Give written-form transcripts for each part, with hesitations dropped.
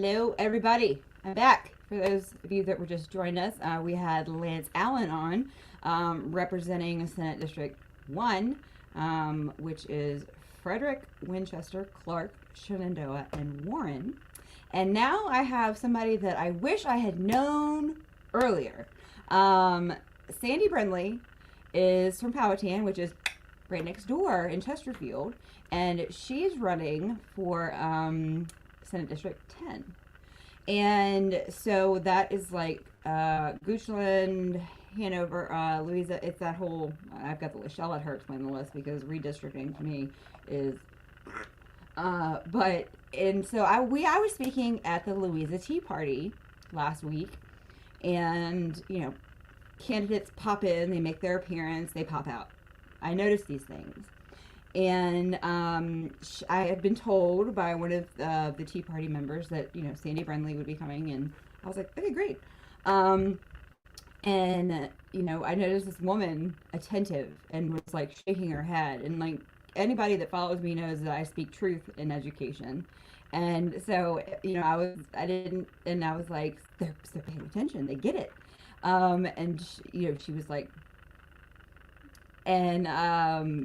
Hello, everybody. I'm back. For those of you that were just joining us, we had Lance Allen on, representing Senate District 1, which is Frederick, Winchester, Clark, Shenandoah, and Warren. And now I have somebody that I wish I had known earlier. Sandy Brindley is from Powhatan, which is right next door in Chesterfield, and she's running for Senate District 10. And so that is like Goochland, Hanover, Louisa. It's that whole, I've got the list. I'll let her explain the list because redistricting to me is, and so I was speaking at the Louisa Tea Party last week, and, candidates pop in, they make their appearance, they pop out. I noticed these things. And I had been told by one of the Tea Party members that, Sandy Brindley would be coming, and I was like, okay, great. And, I noticed this woman attentive and was like shaking her head. And like anybody that follows me knows that I speak truth in education. And so, I was like, they're paying attention, they get it. And she was like, and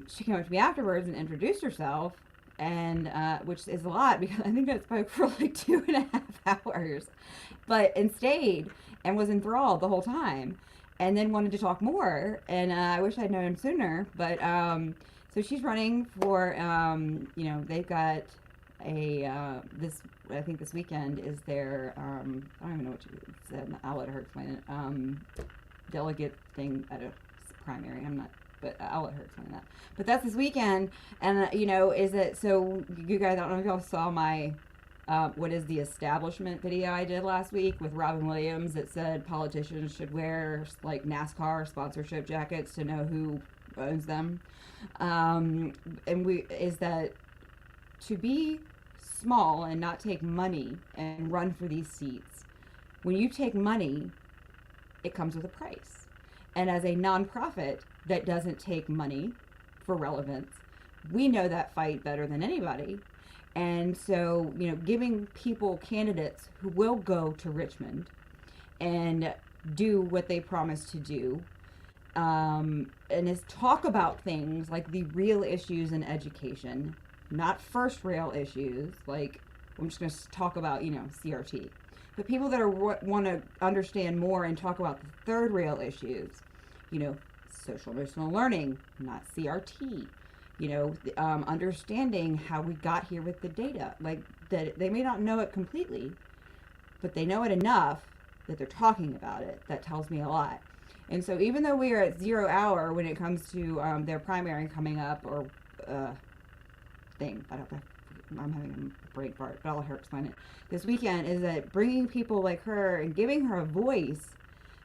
she came up to me afterwards and introduced herself, and which is a lot because I think I spoke for like 2.5 hours, and stayed and was enthralled the whole time, and then wanted to talk more. And I wish I'd known sooner. But so she's running for, they've got I think this weekend is their, I don't even know what you said. I'll let her explain it. Delegate thing at a primary. But I'll let her explain that. But that's this weekend, and is it, so you guys, I don't know if y'all saw my, what is the establishment video I did last week with Robin Williams that said politicians should wear like NASCAR sponsorship jackets to know who owns them. And is that to be small and not take money and run for these seats, when you take money, it comes with a price. And as a nonprofit that doesn't take money for relevance, we know that fight better than anybody. And so, giving people candidates who will go to Richmond and do what they promise to do, and is talk about things like the real issues in education, not first rail issues, like I'm just going to talk about, CRT. But people that want to understand more and talk about the third rail issues, social emotional learning, not CRT, understanding how we got here with the data, like that they may not know it completely, but they know it enough that they're talking about it. That tells me a lot. And so even though we are at 0 hour when it comes to their primary coming up, or thing, I don't know, I'm having a brain fart, but I'll let her explain it. This weekend is that bringing people like her and giving her a voice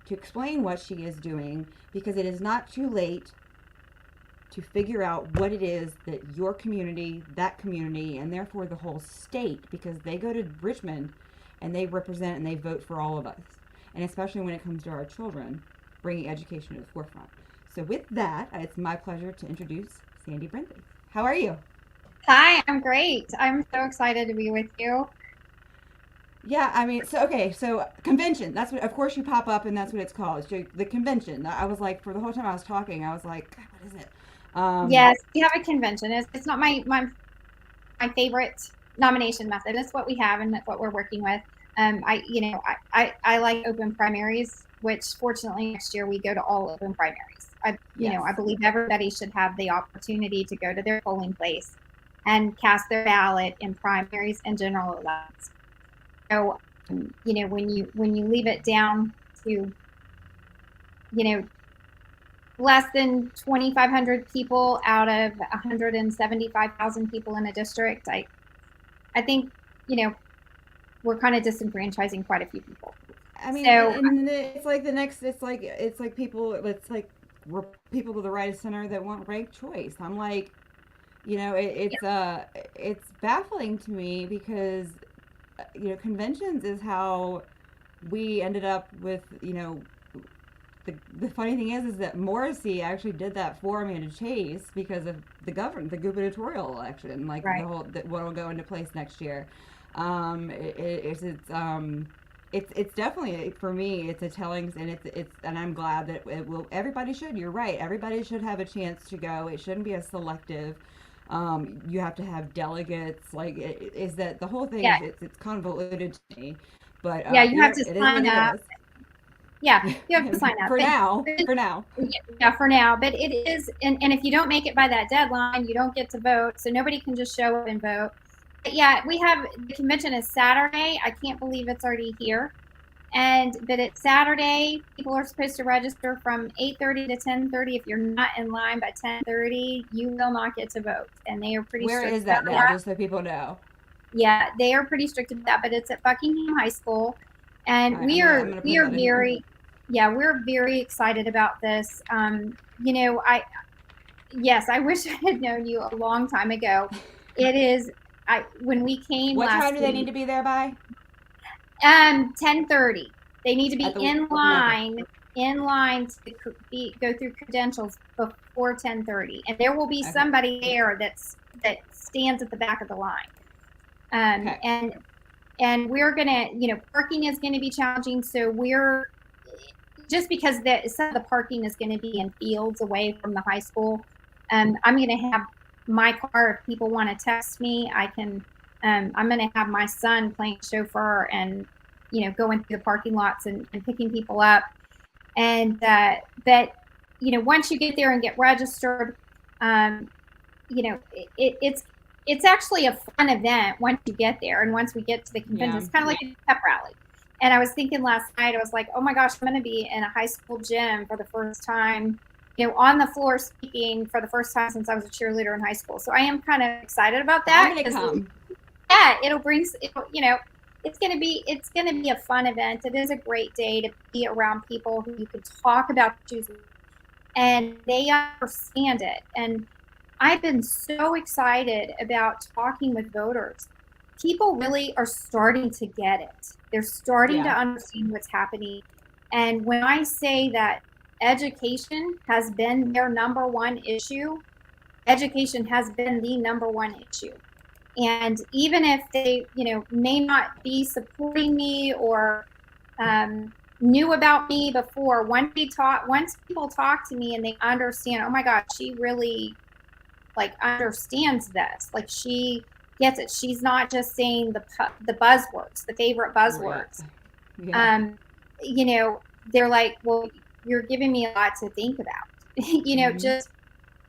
to explain what she is doing, because it is not too late to figure out what it is that your community, that community, and therefore the whole state, because they go to Richmond and they represent and they vote for all of us. And especially when it comes to our children, bringing education to the forefront. So with that, it's my pleasure to introduce Sandy Brindley. How are you? Hi, I'm great. I'm so excited to be with you. Yeah, I mean, so convention, that's what, of course you pop up and that's what it's called. It's the convention. I was like, for the whole time I was talking, I was like, God, what is it? Yes, we have a convention. It's not my favorite nomination method. It's what we have and that's what we're working with. I like open primaries, which fortunately next year we go to all open primaries. I believe everybody should have the opportunity to go to their polling place and cast their ballot in primaries and general elections. So, when you leave it down to, less than 2,500 people out of 175,000 people in a district, I think, we're kind of disenfranchising quite a few people. I mean, so, and it's like people to the right of center that want ranked choice. I'm like, it's baffling to me because, conventions is how we ended up with, the funny thing is that Morrissey actually did that for Amanda Chase because of the gubernatorial election, like right. The whole, that what will go into place next year. It's definitely, for me, it's a telling, and and I'm glad that it will. Everybody should. You're right. Everybody should have a chance to go. It shouldn't be a selective. You have to have delegates. Like, is that the whole thing? Yeah, It's convoluted to me, but yeah, you have to it is what sign it up. is. Yeah, you have to sign up. For But now, for now. yeah, for now. But it is, and if you don't make it by that deadline, you don't get to vote. So nobody can just show up and vote. But yeah, we have the convention is Saturday. I can't believe it's already here. But it's Saturday. People are supposed to register from 8:30 to 10:30. If you're not in line by 10:30, you will not get to vote. And they are pretty Where strict is about that now? Just so people know. Yeah, they are pretty strict about that. But it's at Buckingham High School, and All right, I'm gonna put that in here. we're very excited about this. Yes, I wish I had known you a long time ago. It is when we came What last time do they week. need to be there by? 10:30. They need to be in line to go through credentials before 10:30, and there will be somebody there that stands at the back of the line. And we're gonna, parking is going to be challenging, so we're just because some of the parking is going to be in fields away from the high school. I'm going to have my car. If people want to text me, I can. I'm going to have my son playing chauffeur and going through the parking lots and picking people up. And but once you get there and get registered, it's actually a fun event once you get there. And once we get to the convention, it's kind of like a pep rally. And I was thinking last night, I was like, oh my gosh, I'm going to be in a high school gym for the first time, on the floor speaking for the first time since I was a cheerleader in high school. So I am kind of excited about that. I'm gonna come. Yeah, it's going to be a fun event. It is a great day to be around people who you can talk about issues and they understand it. And I've been so excited about talking with voters. People really are starting to get it. They're starting to understand what's happening. And when I say that education has been their number one issue, education has been the number one issue. And even if they, may not be supporting me or knew about me before, once people talk to me and they understand, oh my God, she really understands this. Like, she gets it. She's not just saying the buzzwords, the favorite buzzwords. Right. Yeah. They're like, well, you're giving me a lot to think about. Just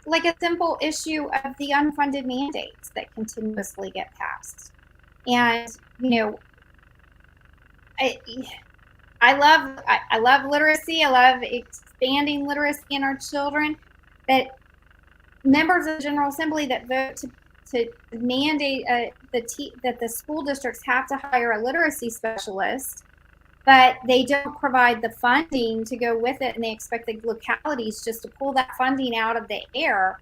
like a simple issue of the unfunded mandates that continuously get passed. And I love literacy. I love expanding literacy in our children. But members of the General Assembly that vote to mandate that the school districts have to hire a literacy specialist, but they don't provide the funding to go with it, and they expect the localities just to pull that funding out of the air.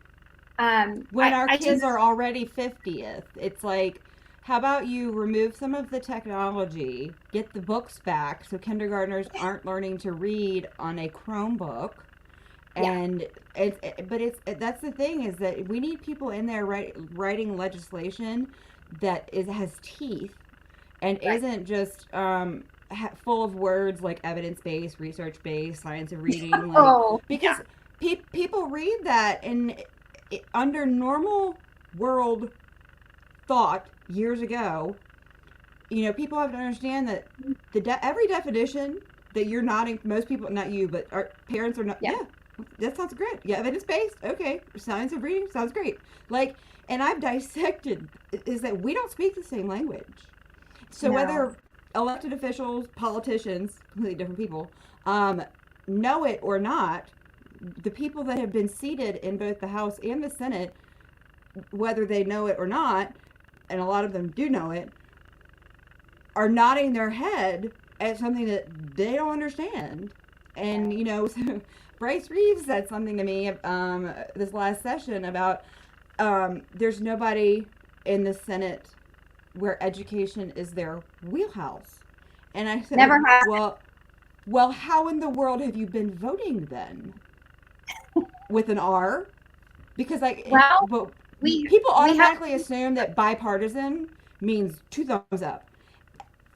When our kids are already 50th, it's like, how about you remove some of the technology, get the books back so kindergartners aren't learning to read on a Chromebook. And that's the thing, is that we need people in there writing legislation that has teeth and isn't just full of words like evidence-based, research-based, science of reading. Because people read that, and under normal world thought years ago, people have to understand that every definition that you're nodding, most people, not you, but our parents are not. Yeah, that sounds great. Yeah, evidence-based. Okay, science of reading sounds great. And I've dissected is that we don't speak the same language. So whether elected officials, politicians, completely different people, know it or not, the people that have been seated in both the House and the Senate, whether they know it or not, and a lot of them do know it, are nodding their head at something that they don't understand. And, Bryce Reeves said something to me this last session about there's nobody in the Senate where education is their wheelhouse. And I said, never has. Well, how in the world have you been voting then? With an R? Because people automatically assume that bipartisan means 2 thumbs up.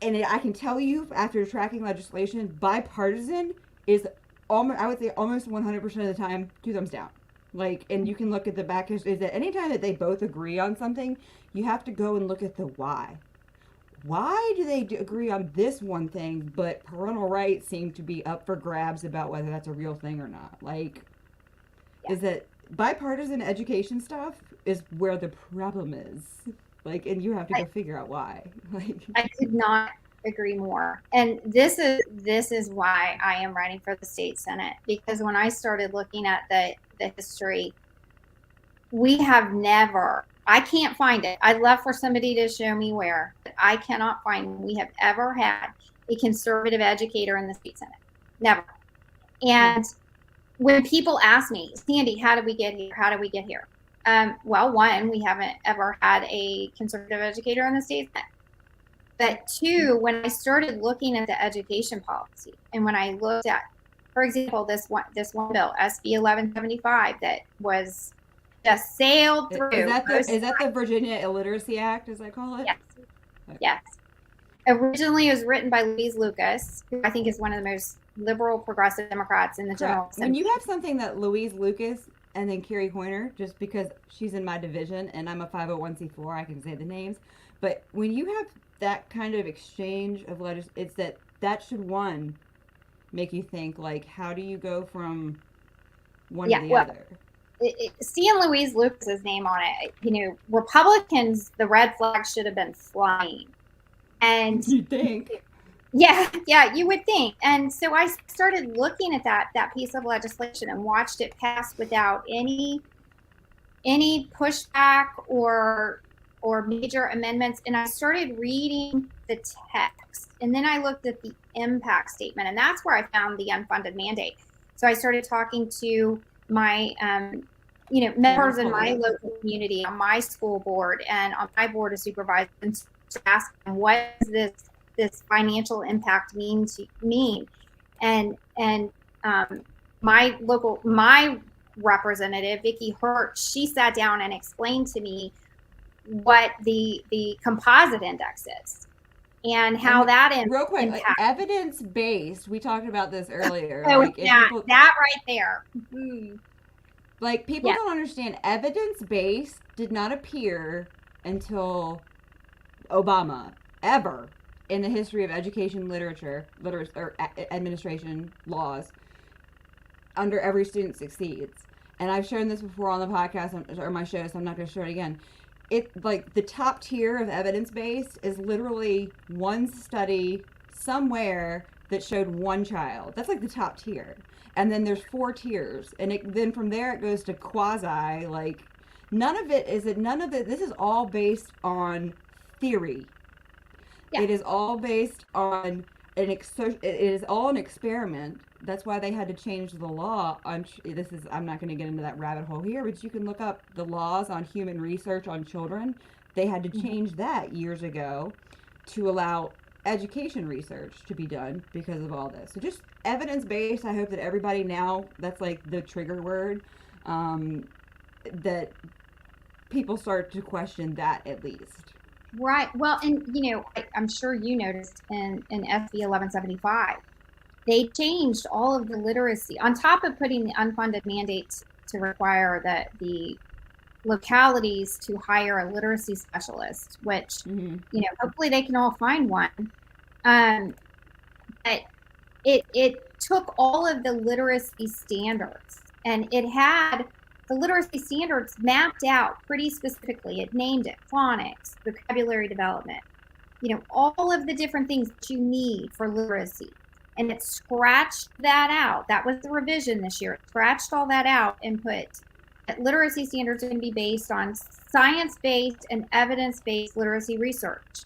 And I can tell you, after tracking legislation, bipartisan is almost, I would say almost 100% of the time 2 thumbs down. Like, and you can look at the back history, is that anytime that they both agree on something, you have to go and look at the why. Why do they agree on this one thing, but parental rights seem to be up for grabs about whether that's a real thing or not? Like, Yeah. is that bipartisan education stuff is where the problem is. Like, and you have to go figure out why. Like, I could not agree more. And this is why I am running for the state senate, because when I started looking at the history, we have never, I can't find it. I'd love for somebody to show me where, but I cannot find we have ever had a conservative educator in the state senate. Never. And when people ask me, Sandy, how did we get here? How did we get here? Well, one, we haven't ever had a conservative educator in the state senate. But two, when I started looking at the education policy, and when I looked at, for example, this one bill, SB 1175, that was just sailed through. Is that the Virginia Illiteracy Act, as I call it? Yes. Okay. Yes. Originally, it was written by Louise Lucas, who I think is one of the most liberal, progressive Democrats in the General Assembly. When you have something that Louise Lucas and then Carrie Hoyner, just because she's in my division and I'm a 501c4, I can say the names. But when you have that kind of exchange of letters, it's that should, one, make you think, like, how do you go from one to the other? Seeing Louise Lucas's name on it, Republicans, the red flag should have been flying. And you think? Yeah, you would think. And so I started looking at that piece of legislation and watched it pass without any pushback or major amendments. And I started reading the text, and then I looked at the impact statement, and that's where I found the unfunded mandate. So I started talking to my members in my local community, on my school board and on my board of supervisors, and to ask them, what does this financial impact mean? And my representative, Vicki Hurt, she sat down and explained to me what the composite index is and how that real quick, like, evidence-based. We talked about this earlier. So like, that right there. Mm-hmm. Like, people don't understand, evidence-based did not appear until Obama, ever, in the history of education literature or administration laws, under Every Student Succeeds. And I've shown this before on the podcast or my show, so I'm not going to show it again. Like, the top tier of evidence-based is literally one study somewhere that showed one child. That's like the top tier. And then there's 4 tiers. And then from there it goes to quasi. Like, none of it, this is all based on theory. Yeah. It is all based on it is all an experiment. That's why they had to change the law on I'm not going to get into that rabbit hole here, but you can look up the laws on human research on children. They had to change that years ago to allow education research to be done because of all this. So just evidence-based, I hope that everybody now, that's like the trigger word, that people start to question that at least. Right. Well, and I'm sure you noticed in SB 1175, they changed all of the literacy on top of putting the unfunded mandates to require that the localities to hire a literacy specialist, which hopefully they can all find one. But it took all of the literacy standards, and it had the literacy standards mapped out pretty specifically. It named it phonics, vocabulary development, all of the different things that you need for literacy. And it scratched that out. That was the revision this year. It scratched all that out and put that literacy standards are going to be based on science-based and evidence-based literacy research.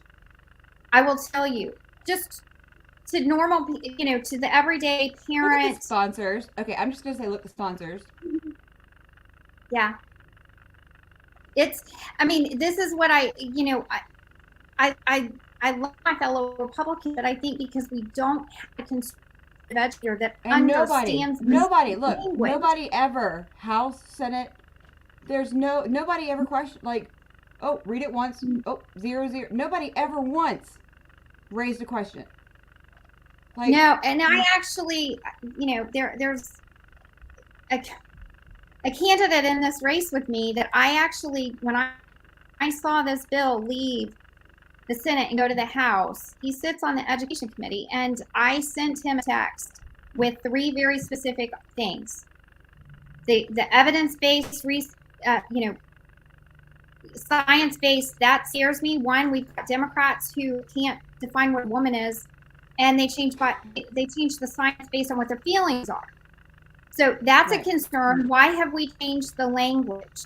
I will tell you, just to normal, to the everyday parent. Look at the sponsors. Okay, I'm just going to say, look, the sponsors. Yeah. This is what I love my fellow Republicans, but I think because we don't have a conservative educator that understands nobody ever, House, Senate, nobody ever questioned, like, Oh, read it once. Oh, 0, 0. Nobody ever once raised a question. Like, no, and I actually, there's a candidate in this race with me that I actually, when I saw this bill leave the Senate and go to the House, he sits on the Education Committee, and I sent him a text with 3 very specific things. The evidence-based, science-based, that scares me. One, we've got Democrats who can't define what a woman is, and they change the science based on what their feelings are. So that's a concern. Why have we changed the language?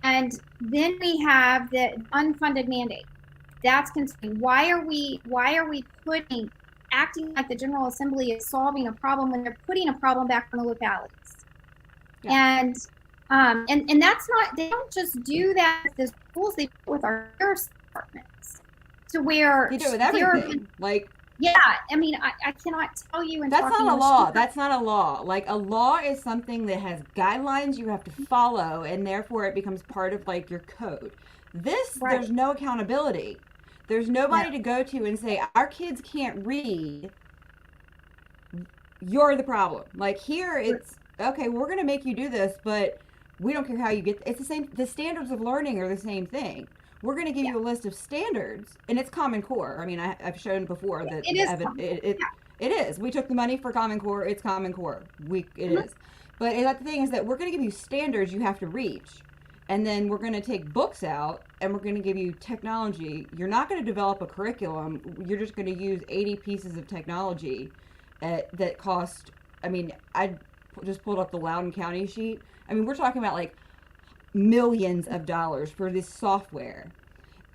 And then we have the unfunded mandate. That's concerning. Why are we acting like the General Assembly is solving a problem when they're putting a problem back on the localities? Yeah. And that's not, they don't just do that with the schools, they do it with our sheriff's departments. To where they do it with everything. Like, yeah, I mean, I cannot tell you. That's not a law. That's not a law. Like, a law is something that has guidelines you have to follow, and therefore it becomes part of, like, your code. This, there's no accountability. There's nobody to go to and say, our kids can't read. You're the problem. Like, here it's, okay, we're going to make you do this, but we don't care how you get, it's the same, the standards of learning are the same thing. We're going to give you a list of standards, and it's Common Core. I mean, I've shown before that it is. We took the money for Common Core. It's Common Core. It is. But the thing is that we're going to give you standards you have to reach, and then we're going to take books out, and we're going to give you technology. You're not going to develop a curriculum. You're just going to use 80 pieces of technology that cost. I mean, I just pulled up the Loudoun County sheet. I mean, we're talking about like millions of dollars for this software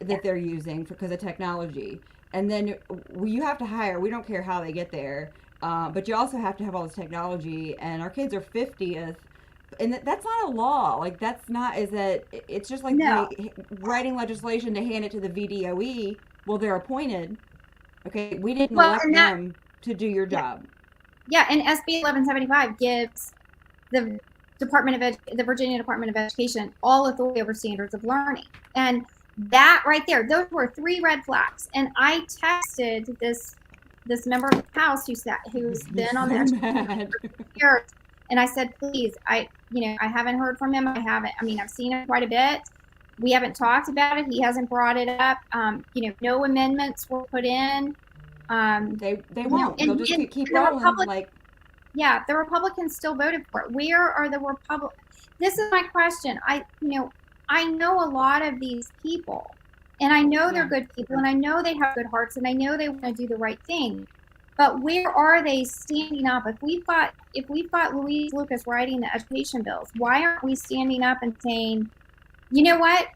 that they're using because of technology. And then you have to hire, we don't care how they get there, but you also have to have all this technology, and our kids are 50th, and that's not a law. Like, that's not, it's just like writing legislation to hand it to the VDOE. Well, they're appointed. Okay, we didn't elect them to do your job. Yeah, and SB 1175 gives the the Virginia Department of Education all authority over standards of learning. And that right there, those were 3 red flags. And I texted this member of the House who's been on the education for years, and I said, please, I haven't heard from him. I've seen him quite a bit. We haven't talked about it. He hasn't brought it up. No amendments were put in. They won't. They'll just keep rolling. Yeah, the Republicans still voted for it. Where are the Republicans? This is my question. I know a lot of these people, and I know they're good people, and I know they have good hearts, and I know they want to do the right thing. But where are they standing up? If we fought Louise Lucas writing the education bills, why aren't we standing up and saying, you know what?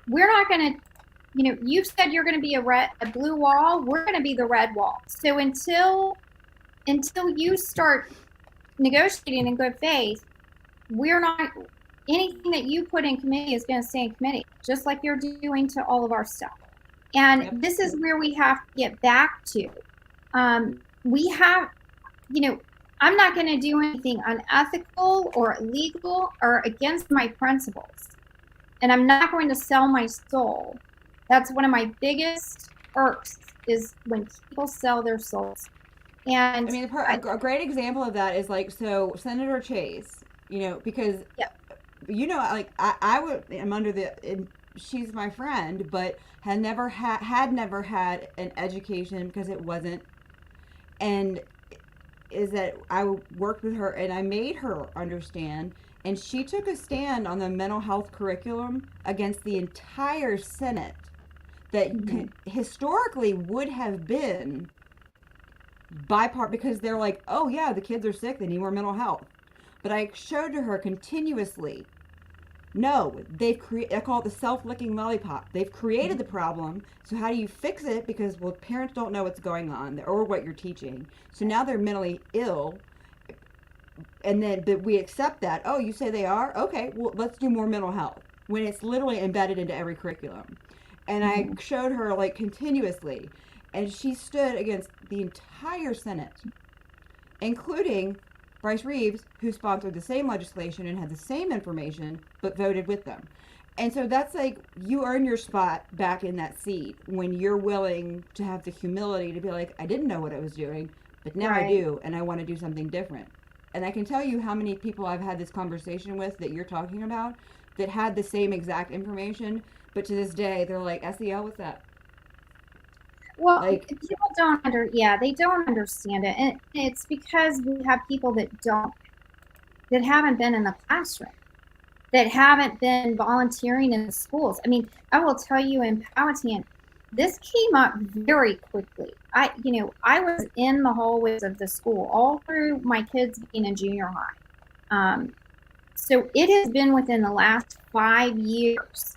We're not going to, you said you're going to be a blue wall. We're going to be the red wall. So until you start negotiating in good faith, we're not, anything that you put in committee is going to stay in committee, just like you're doing to all of our stuff. And this is where we have to get back to. We have, I'm not going to do anything unethical or illegal or against my principles. And I'm not going to sell my soul. That's one of my biggest irks, is when people sell their souls. And I mean, a great example of that is like, so Senator Chase, because, I'm under she's my friend, but had never had an education because it wasn't, and is that I worked with her and I made her understand, and she took a stand on the mental health curriculum against the entire Senate that historically would have been because they're like, oh yeah, the kids are sick, they need more mental health. But I showed to her continuously, no, I call it the self-licking lollipop. They've created the problem, so how do you fix it? Because, well, parents don't know what's going on or what you're teaching. So now they're mentally ill, but we accept that. Oh, you say they are? Okay, well, let's do more mental health, when it's literally embedded into every curriculum. And I showed her, like, continuously, and she stood against the entire Senate, including Bryce Reeves, who sponsored the same legislation and had the same information, but voted with them. And so that's like, you earn your spot back in that seat when you're willing to have the humility to be like, I didn't know what I was doing, but now I Right. do, and I want to do something different. And I can tell you how many people I've had this conversation with that you're talking about that had the same exact information, but to this day they're like, SEL, what's that? Well, Like, people they don't understand it. And it's because we have people that haven't been in the classroom, that haven't been volunteering in the schools. I mean, I will tell you in Powhatan, this came up very quickly. I was in the hallways of the school all through my kids being in junior high. So it has been within the last 5 years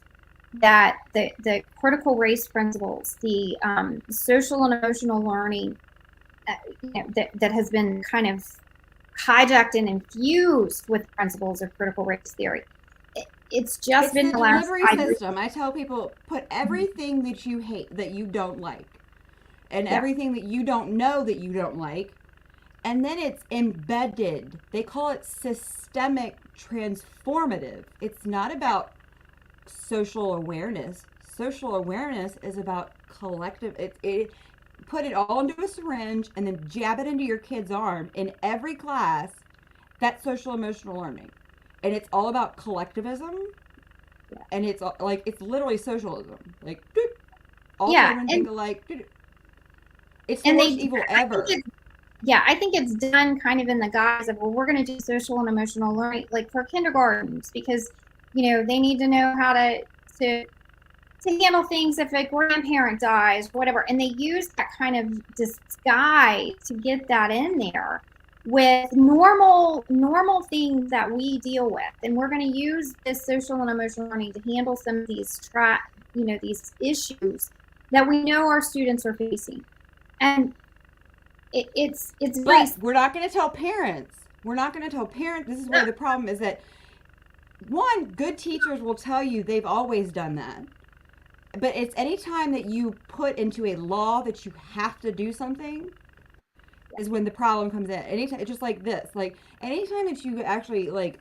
that the critical race principles, the social and emotional learning, that has been kind of hijacked and infused with principles of critical race theory. It's just it's been the the last delivery 5 years. system. I tell people, put everything that you hate, that you don't like, and Yeah. everything that you don't know that you don't like, and then it's embedded. They call it systemic transformative. It's not about social awareness. Social awareness is about collective. It put it all into a syringe and then jab it into your kid's arm in every class. That's social emotional learning, and it's all about collectivism. Yeah. And it's like, it's literally socialism. Like, doot, all Yeah, children think alike. Doot. It's the and worst evil ever. I think it's done kind of in the guise of, well, we're going to do social and emotional learning, like for kindergartens, because they need to know how to handle things if a grandparent dies, whatever. And they use that kind of disguise to get that in there with normal things that we deal with. And we're going to use this social and emotional learning to handle some of these these issues that we know our students are facing. And it's but we're not going to tell parents. We're not going to tell parents. This is where the problem is, that one, good teachers will tell you they've always done that. But it's any time that you put into a law that you have to do something is when the problem comes in. Anytime, it's just like this. Like, anytime that you actually, like,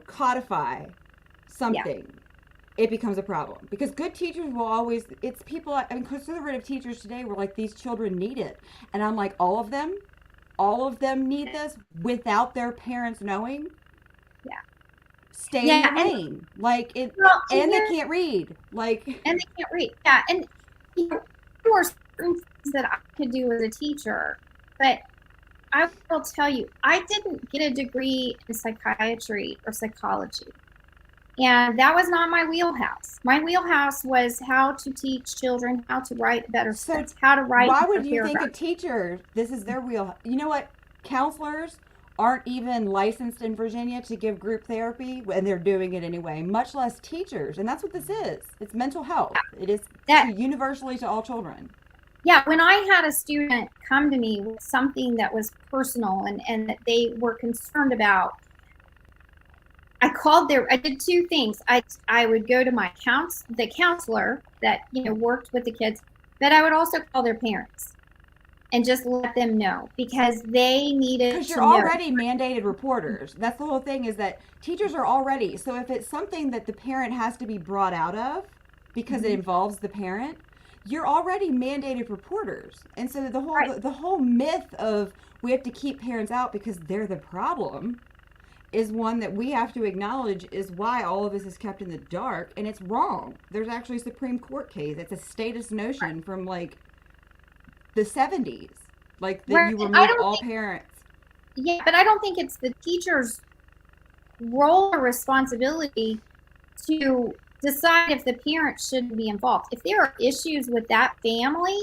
codify something, it becomes a problem. Because good teachers will always, it's people, I mean, conservative teachers today were like, these children need it. And I'm like, all of them need this without their parents knowing. Yeah. Stay in your lane. Like, it, well, and they can't read. Like, and they can't read. Yeah. And there were certain things that I could do as a teacher, but I will tell you, I didn't get a degree in psychiatry or psychology. And that was not my wheelhouse. My wheelhouse was how to teach children how to write better sentence, how to write. Why would you think a teacher, this is their wheelhouse? You know what? Counselors aren't even licensed in Virginia to give group therapy, and they're doing it anyway, much less teachers. And that's what this is. It's mental health. It is universally to all children. Yeah, when I had a student come to me with something that was personal and that they were concerned about, I did two things. I would go to the counselor that worked with the kids, but I would also call their parents and just let them know, because they needed to know. Because you're already mandated reporters. That's the whole thing, is that teachers are already, so if it's something that the parent has to be brought out of because it involves the parent, you're already mandated reporters. And so the whole myth of we have to keep parents out because they're the problem is one that we have to acknowledge is why all of this is kept in the dark, and it's wrong. There's actually a Supreme Court case. It's a status notion from like the 70s, like that you remove all parents. Yeah, but I don't think it's the teacher's role or responsibility to decide if the parent shouldn't be involved. If there are issues with that family,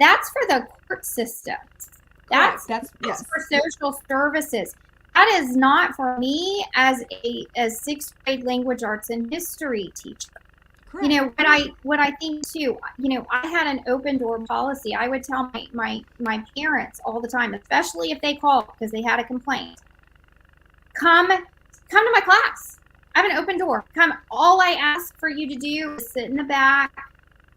that's for the court system. That's for social services. That is not for me as a sixth grade language arts and history teacher. Correct. What I think too, I had an open door policy. I would tell my parents all the time, especially if they called because they had a complaint. Come to my class. I have an open door. Come. All I ask for you to do is sit in the back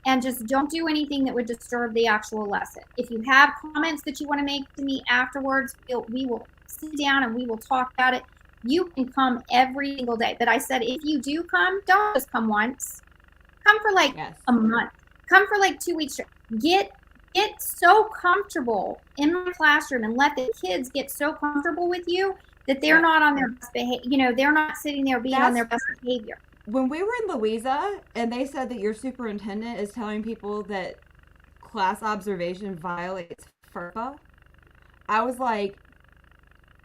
and just don't do anything that would disturb the actual lesson. If you have comments that you want to make to me afterwards, we will sit down and we will talk about it. You can come every single day. But I said, if you do come, don't just come once. Come for like a month. Come for like 2 weeks. Get so comfortable in my classroom and let the kids get so comfortable with you that they're not on their best behavior. They're not sitting there being on their best behavior. When we were in Louisa and they said that your superintendent is telling people that class observation violates FERPA, I was like,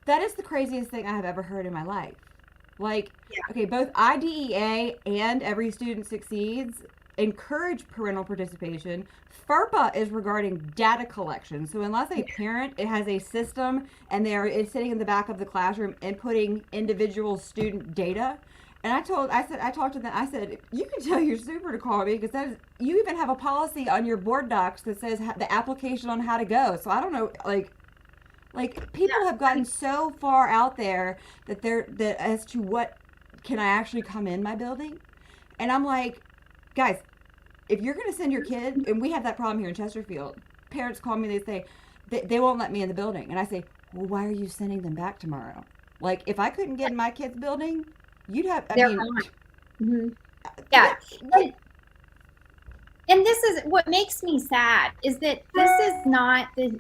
that is the craziest thing I have ever heard in my life. Like, okay, both IDEA and Every Student Succeeds encourage parental participation. FERPA is regarding data collection. So unless a parent has a system and is sitting in the back of the classroom inputting individual student data, and I talked to them, I said, you can tell your super to call me because you even have a policy on your board docs that says the application on how to go. So I don't know, like people have gotten so far out there that as to what can I actually come in my building? And I'm like, guys, if you're going to send your kid, and we have that problem here in Chesterfield, parents call me, they say, they won't let me in the building. And I say, well, why are you sending them back tomorrow? Like, if I couldn't get in my kid's building, you'd have, Yeah. And this is what makes me sad is that this is not the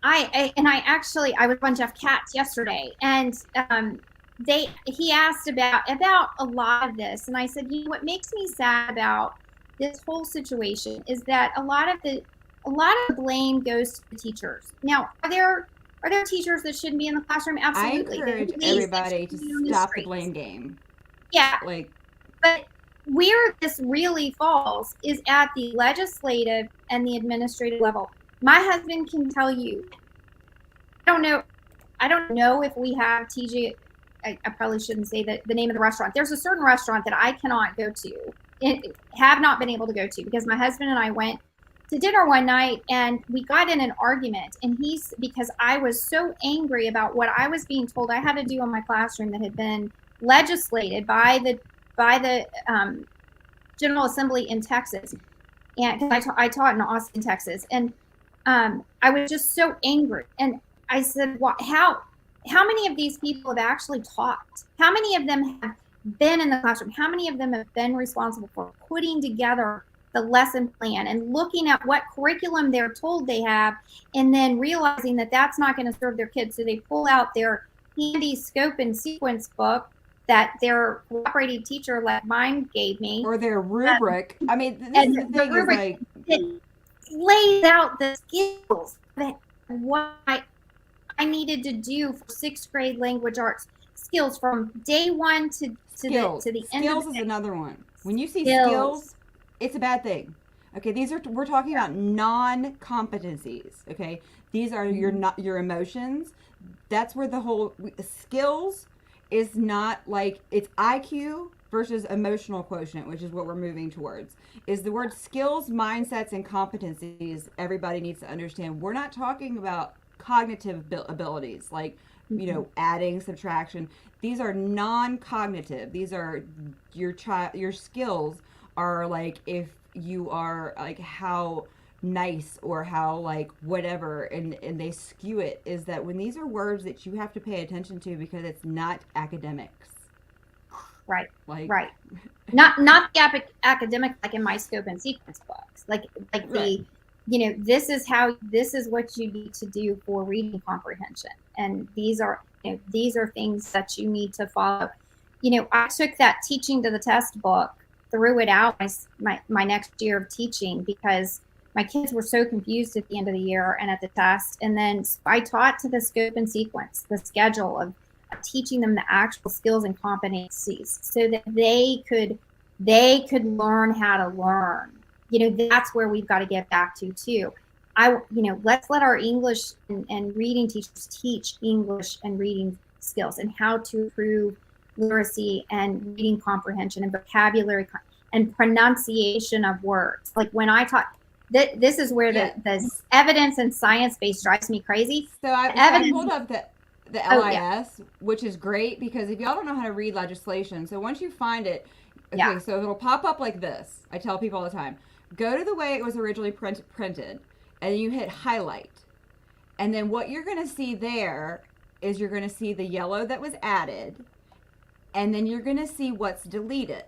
I was on Jeff Katz yesterday, and he asked about a lot of this, and I said, what makes me sad about this whole situation is that a lot of the blame goes to the teachers. Now, are there teachers that shouldn't be in the classroom? Absolutely. I encourage everybody to stop the blame game. Yeah. But where this really falls is at the legislative and the administrative level. My husband can tell you, I don't know if we have TJ. I probably shouldn't say the name of the restaurant. There's a certain restaurant that I cannot go to, have not been able to go to, because my husband and I went to dinner one night and we got in an argument, and because I was so angry about what I was being told I had to do in my classroom that had been legislated by the General Assembly in Texas, and because I taught in Austin, Texas, and I was just so angry, and I said, how many of these people have actually taught? How many of them have been in the classroom? How many of them have been responsible for putting together the lesson plan and looking at what curriculum they're told they have, and then realizing that that's not going to serve their kids? So they pull out their handy scope and sequence book that their cooperating teacher like mine gave me, or their rubric. I mean, the rubric lays out the skills that what I needed to do for 6th grade language arts skills from day one to the end of the day. Skills is another one. When you see skills, it's a bad thing. Okay, we're talking about non-competencies. Okay, these are your emotions. That's where the whole skills is not like, it's IQ versus emotional quotient, which is what we're moving towards. Is the word skills, mindsets, and competencies. Everybody needs to understand. We're not talking about cognitive abilities like adding, subtraction. These are non-cognitive. These are your skills are like if you are like how nice or how like whatever, and they skew it. Is that when these are words that you have to pay attention to because it's not academics. Right. Not the academic like in my scope and sequence books. Like right. This is what you need to do for reading comprehension, and these are things that you need to follow. I took that teaching to the test book, threw it out my next year of teaching because my kids were so confused at the end of the year and at the test. And then I taught to the scope and sequence, the schedule of teaching them the actual skills and competencies so that they could learn how to learn. That's where we've got to get back to too. Let's let our English and reading teachers teach English and reading skills and how to improve literacy and reading comprehension and vocabulary and pronunciation of words. Like when I taught, this is where the evidence and science base drives me crazy. So I pulled up the LIS, which is great because if y'all don't know how to read legislation, so once you find it, so it'll pop up like this. I tell people all the time, go to the way it was originally printed, and you hit highlight. And then what you're going to see there is you're going to see the yellow that was added, and then you're going to see what's deleted.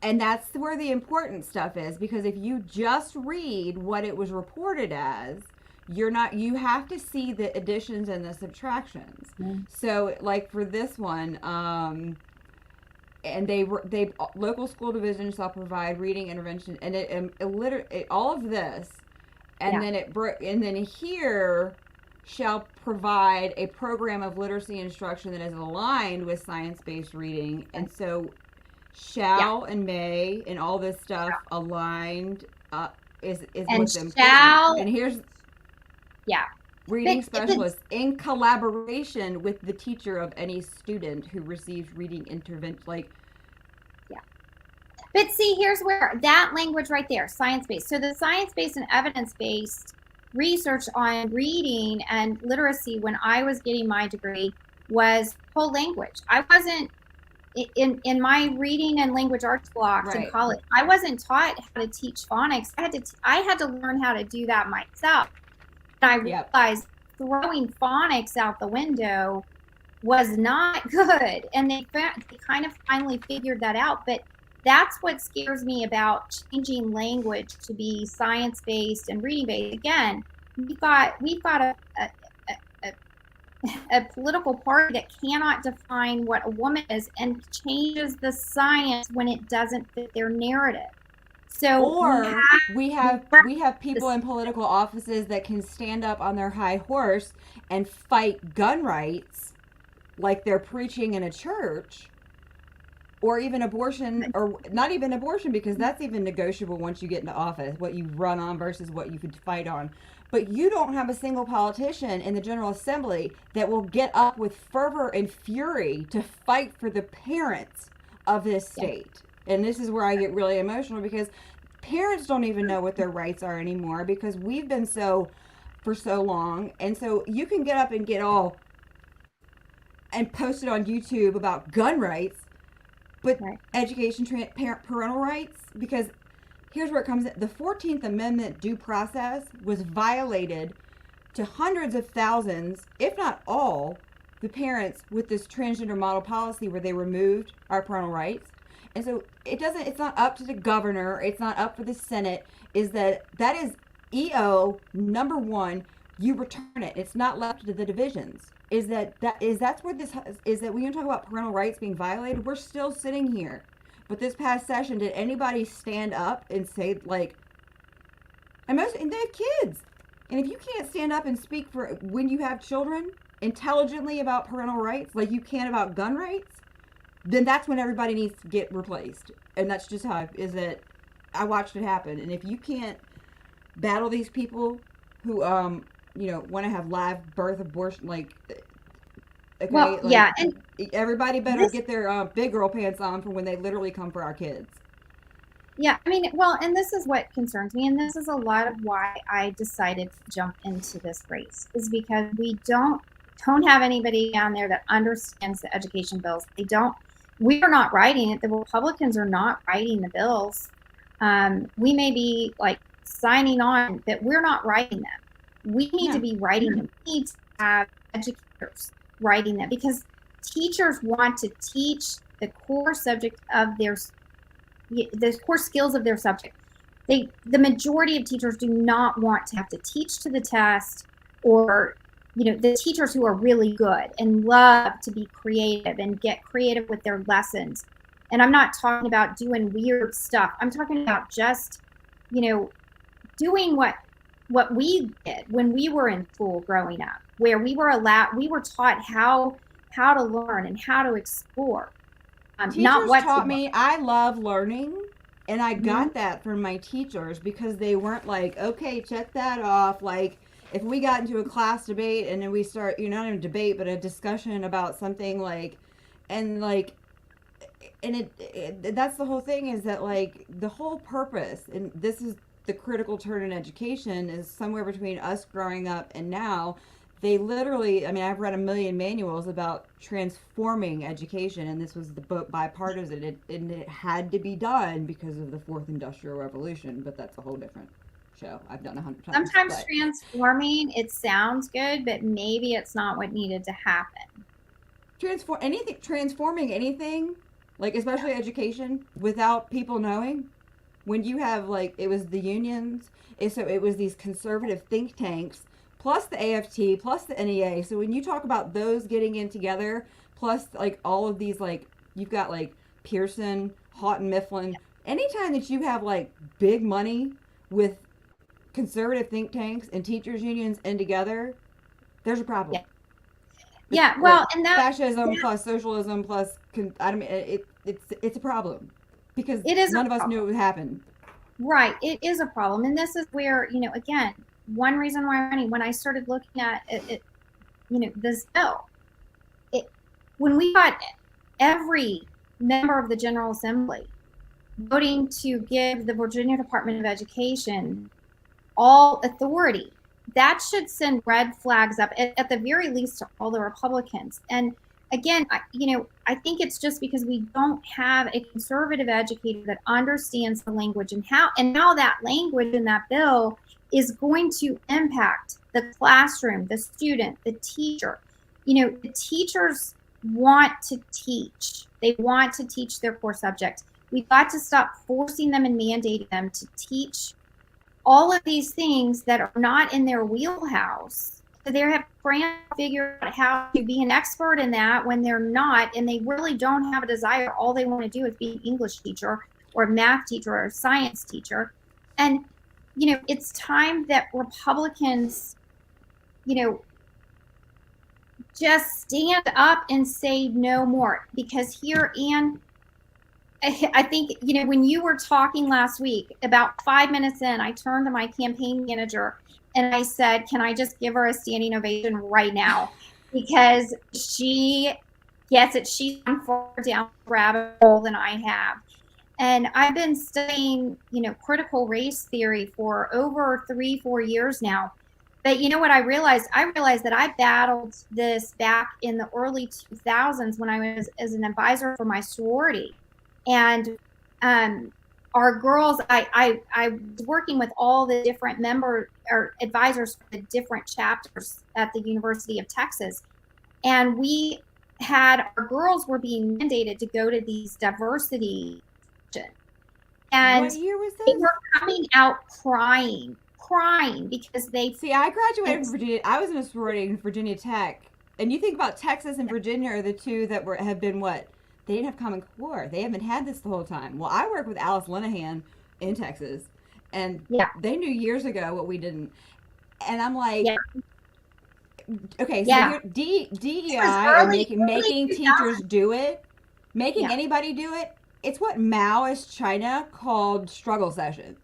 And that's where the important stuff is, because if you just read what it was reported as, you have to see the additions and the subtractions. Mm-hmm. So like for this one, and they local school division shall provide reading intervention, and it all of this, and then here shall provide a program of literacy instruction that is aligned with science-based reading. And so shall and may and all this stuff aligned is and what's important. And here's reading specialist in collaboration with the teacher of any student who receives reading intervention. But see, here's where that language right there, science-based. So the science-based and evidence-based research on reading and literacy when I was getting my degree was whole language. I wasn't in my reading and language arts blocks in college. I wasn't taught how to teach phonics. I had to learn how to do that myself. And I realized throwing phonics out the window was not good, and they kind of finally figured that out. But that's what scares me about changing language to be science-based and reading-based. Again, we've got a political party that cannot define what a woman is and changes the science when it doesn't fit their narrative. So we have people in political offices that can stand up on their high horse and fight gun rights like they're preaching in a church, or even abortion, or not even abortion, because that's even negotiable once you get into office, what you run on versus what you could fight on. But you don't have a single politician in the General Assembly that will get up with fervor and fury to fight for the parents of this state. And this is where I get really emotional, because parents don't even know what their rights are anymore, because we've been for so long. And so you can get up and get all and post it on YouTube about gun rights, but education, parental rights, because here's where it comes in. The 14th Amendment due process was violated to hundreds of thousands, if not all, the parents with this transgender model policy where they removed our parental rights. And so it's not up to the governor, it's not up for the Senate, that is EO number one, you return it. It's not left to the divisions. That's where this is, that when you talk about parental rights being violated, we're still sitting here. But this past session, did anybody stand up and say, and they have kids. And if you can't stand up and speak for when you have children intelligently about parental rights, like you can about gun rights, then that's when everybody needs to get replaced. And that's just how I watched it happen. And if you can't battle these people who, want to have live birth abortion, and everybody better get their big girl pants on for when they literally come for our kids. Yeah, I mean, and this is what concerns me, and this is a lot of why I decided to jump into this race, is because we don't have anybody down there that understands the education bills. We are not writing it. The Republicans are not writing the bills. We may be signing on, but we're not writing them. We need to be writing them. We need to have educators writing them, because teachers want to teach the core subject of the core skills of their subject. The majority of teachers do not want to have to teach to the test, or the teachers who are really good and love to be creative and get creative with their lessons. And I'm not talking about doing weird stuff. I'm talking about just doing what we did when we were in school growing up, where we were taught how to learn and how to explore. Teachers not what taught me. I love learning, and I got that from my teachers, because they weren't okay, check that off. If we got into a class debate and then we start, not a debate, but a discussion about something that's the whole thing, is that the whole purpose, and this is the critical turn in education, is somewhere between us growing up and now. They literally, I've read a million manuals about transforming education, and this was the book bipartisan, and it had to be done because of the fourth industrial revolution, but that's a whole different show I've done 100 times. Sometimes but transforming, it sounds good, but maybe it's not what needed to happen. transforming anything, like especially education, without people knowing, when you have like it was the unions, so it was these conservative think tanks plus the AFT plus the NEA. So when you talk about those getting in together, plus like all of these, like you've got like Pearson, Houghton Mifflin, anytime that you have like big money with conservative think tanks and teachers unions in together, there's a problem. Yeah. Yeah, well, like and that fascism plus socialism plus I mean it's a problem because it is none a of us knew problem. it would happen. Right. It is a problem. And this is where, again, one reason why when I started looking at this bill, when we got every member of the General Assembly voting to give the Virginia Department of Education all authority, that should send red flags up at the very least to all the Republicans. And again, I think it's just because we don't have a conservative educator that understands the language and how that language in that bill is going to impact the classroom, the student, the teacher. The teachers want to teach. They want to teach their core subject. We've got to stop forcing them and mandating them to teach all of these things that are not in their wheelhouse. So they have to figure out how to be an expert in that when they're not, and they really don't have a desire. All they want to do is be an English teacher or a math teacher or a science teacher. And, it's time that Republicans, just stand up and say no more. Because here, Anne, I think, when you were talking last week, about 5 minutes in, I turned to my campaign manager and I said, can I just give her a standing ovation right now? Because she gets it. She's gone further down the rabbit hole than I have. And I've been studying, critical race theory for over 3-4 years now. But you know what I realized? I realized that I battled this back in the early 2000s when I was as an advisor for my sorority. And our girls, I was working with all the different member or advisors for the different chapters at the University of Texas. And we had, our girls were being mandated to go to these diversity sessions. And What year was they this? were coming out crying because they See, I graduated from Virginia. I was in a sorority in Virginia Tech, and you think about Texas and Virginia are the two that have been what? They didn't have Common Core. They haven't had this the whole time. Well, I work with Alice Linehan in Texas, and they knew years ago what we didn't. And I'm like, okay, so here, DEI and making teachers do it, making anybody do it. It's what Maoist China called struggle sessions.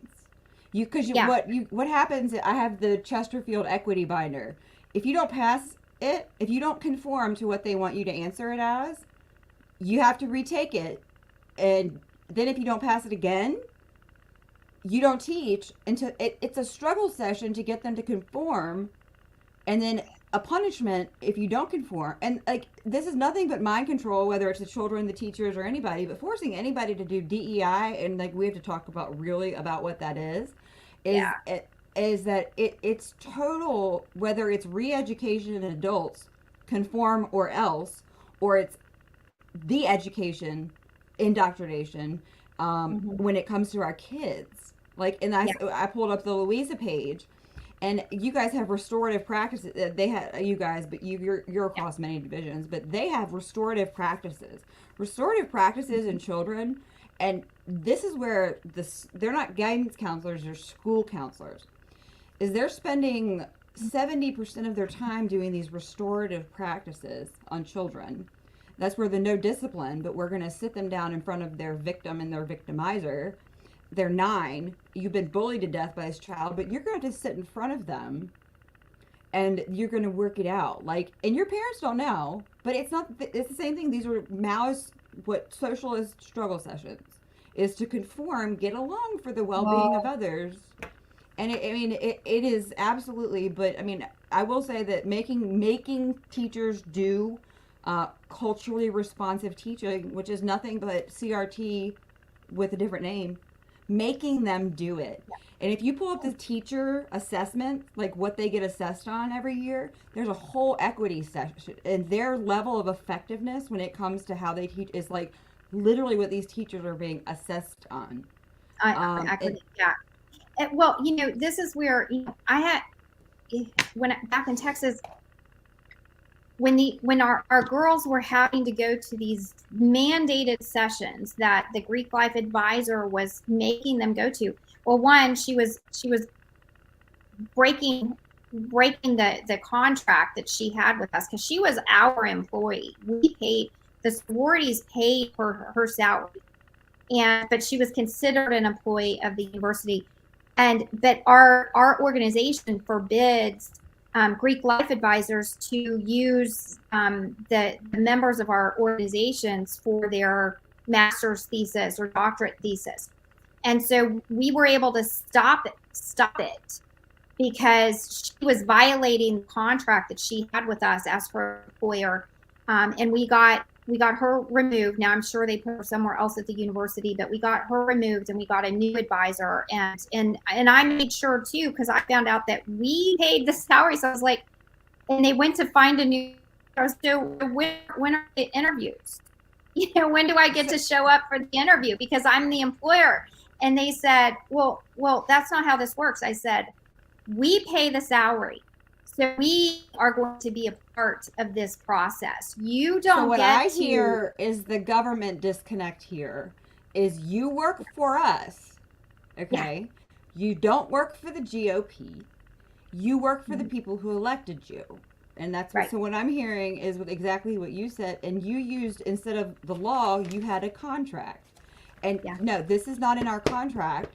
What happens? I have the Chesterfield equity binder. If you don't pass it, if you don't conform to what they want you to answer it as, you have to retake it, and then if you don't pass it again, you don't teach until it's a struggle session to get them to conform, and then a punishment if you don't conform. And like, this is nothing but mind control, whether it's the children, the teachers, or anybody, but forcing anybody to do DEI, and like we have to talk about what that is that it's total, whether it's re-education in adults, conform or else, or it's the education indoctrination when it comes to our kids. Like, and I pulled up the Louisa page, and you guys have restorative practices. They have, you guys, but you're across many divisions, but they have restorative practices in children. And this is where they're not guidance counselors, they're school counselors. Is they're spending 70% of their time doing these restorative practices on children. That's where the no discipline, but we're going to sit them down in front of their victim and their victimizer. They're 9. You've been bullied to death by this child, but you're going to sit in front of them and you're going to work it out. Like, and your parents don't know, but it's the same thing. These are Maoist, what socialist struggle sessions is to conform, get along for the well-being of others. And it is absolutely, but I mean, I will say that making teachers do culturally responsive teaching, which is nothing but CRT with a different name, making them do it. And if you pull up the teacher assessment, like what they get assessed on every year, there's a whole equity section, and their level of effectiveness when it comes to how they teach is like literally what these teachers are being assessed on. I could, yeah. Well, this is where I had back in Texas when our girls were having to go to these mandated sessions that the Greek life advisor was making them go to. Well, one, she was breaking the contract that she had with us because she was our employee. We paid, the sororities paid her salary, but she was considered an employee of the university. But our organization forbids Greek life advisors to use the members of our organizations for their master's thesis or doctorate thesis. And so we were able to stop it because she was violating the contract that she had with us as her employer. And we got her removed. Now I'm sure they put her somewhere else at the university, but we got her removed and we got a new advisor. And I made sure too, because I found out that we paid the salary. So I was like, and they went to find a new. So when are the interviews? When do I get to show up for the interview? Because I'm the employer. And they said, well, that's not how this works. I said, we pay the salary. So we are going to be a part of this process. You don't. So what I hear is the government disconnect here is you work for us, okay? Yeah. You don't work for the GOP. You work for the people who elected you. And that's what, right. So what I'm hearing is exactly what you said. And you used, instead of the law, you had a contract. And no, this is not in our contract.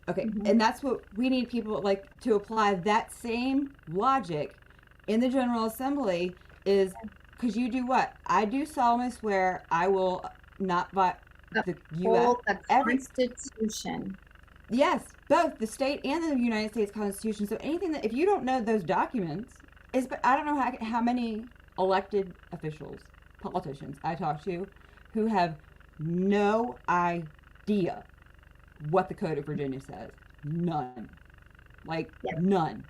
Okay, and that's what we need people like to apply that same logic in the General Assembly is because you do what? I do solemnly swear I will not violate the U.S. Constitution. Yes, both the state and the United States Constitution. So anything that, if you don't know those documents, I don't know how many elected officials, politicians I talk to who have no idea what the Code of Virginia says. None. None.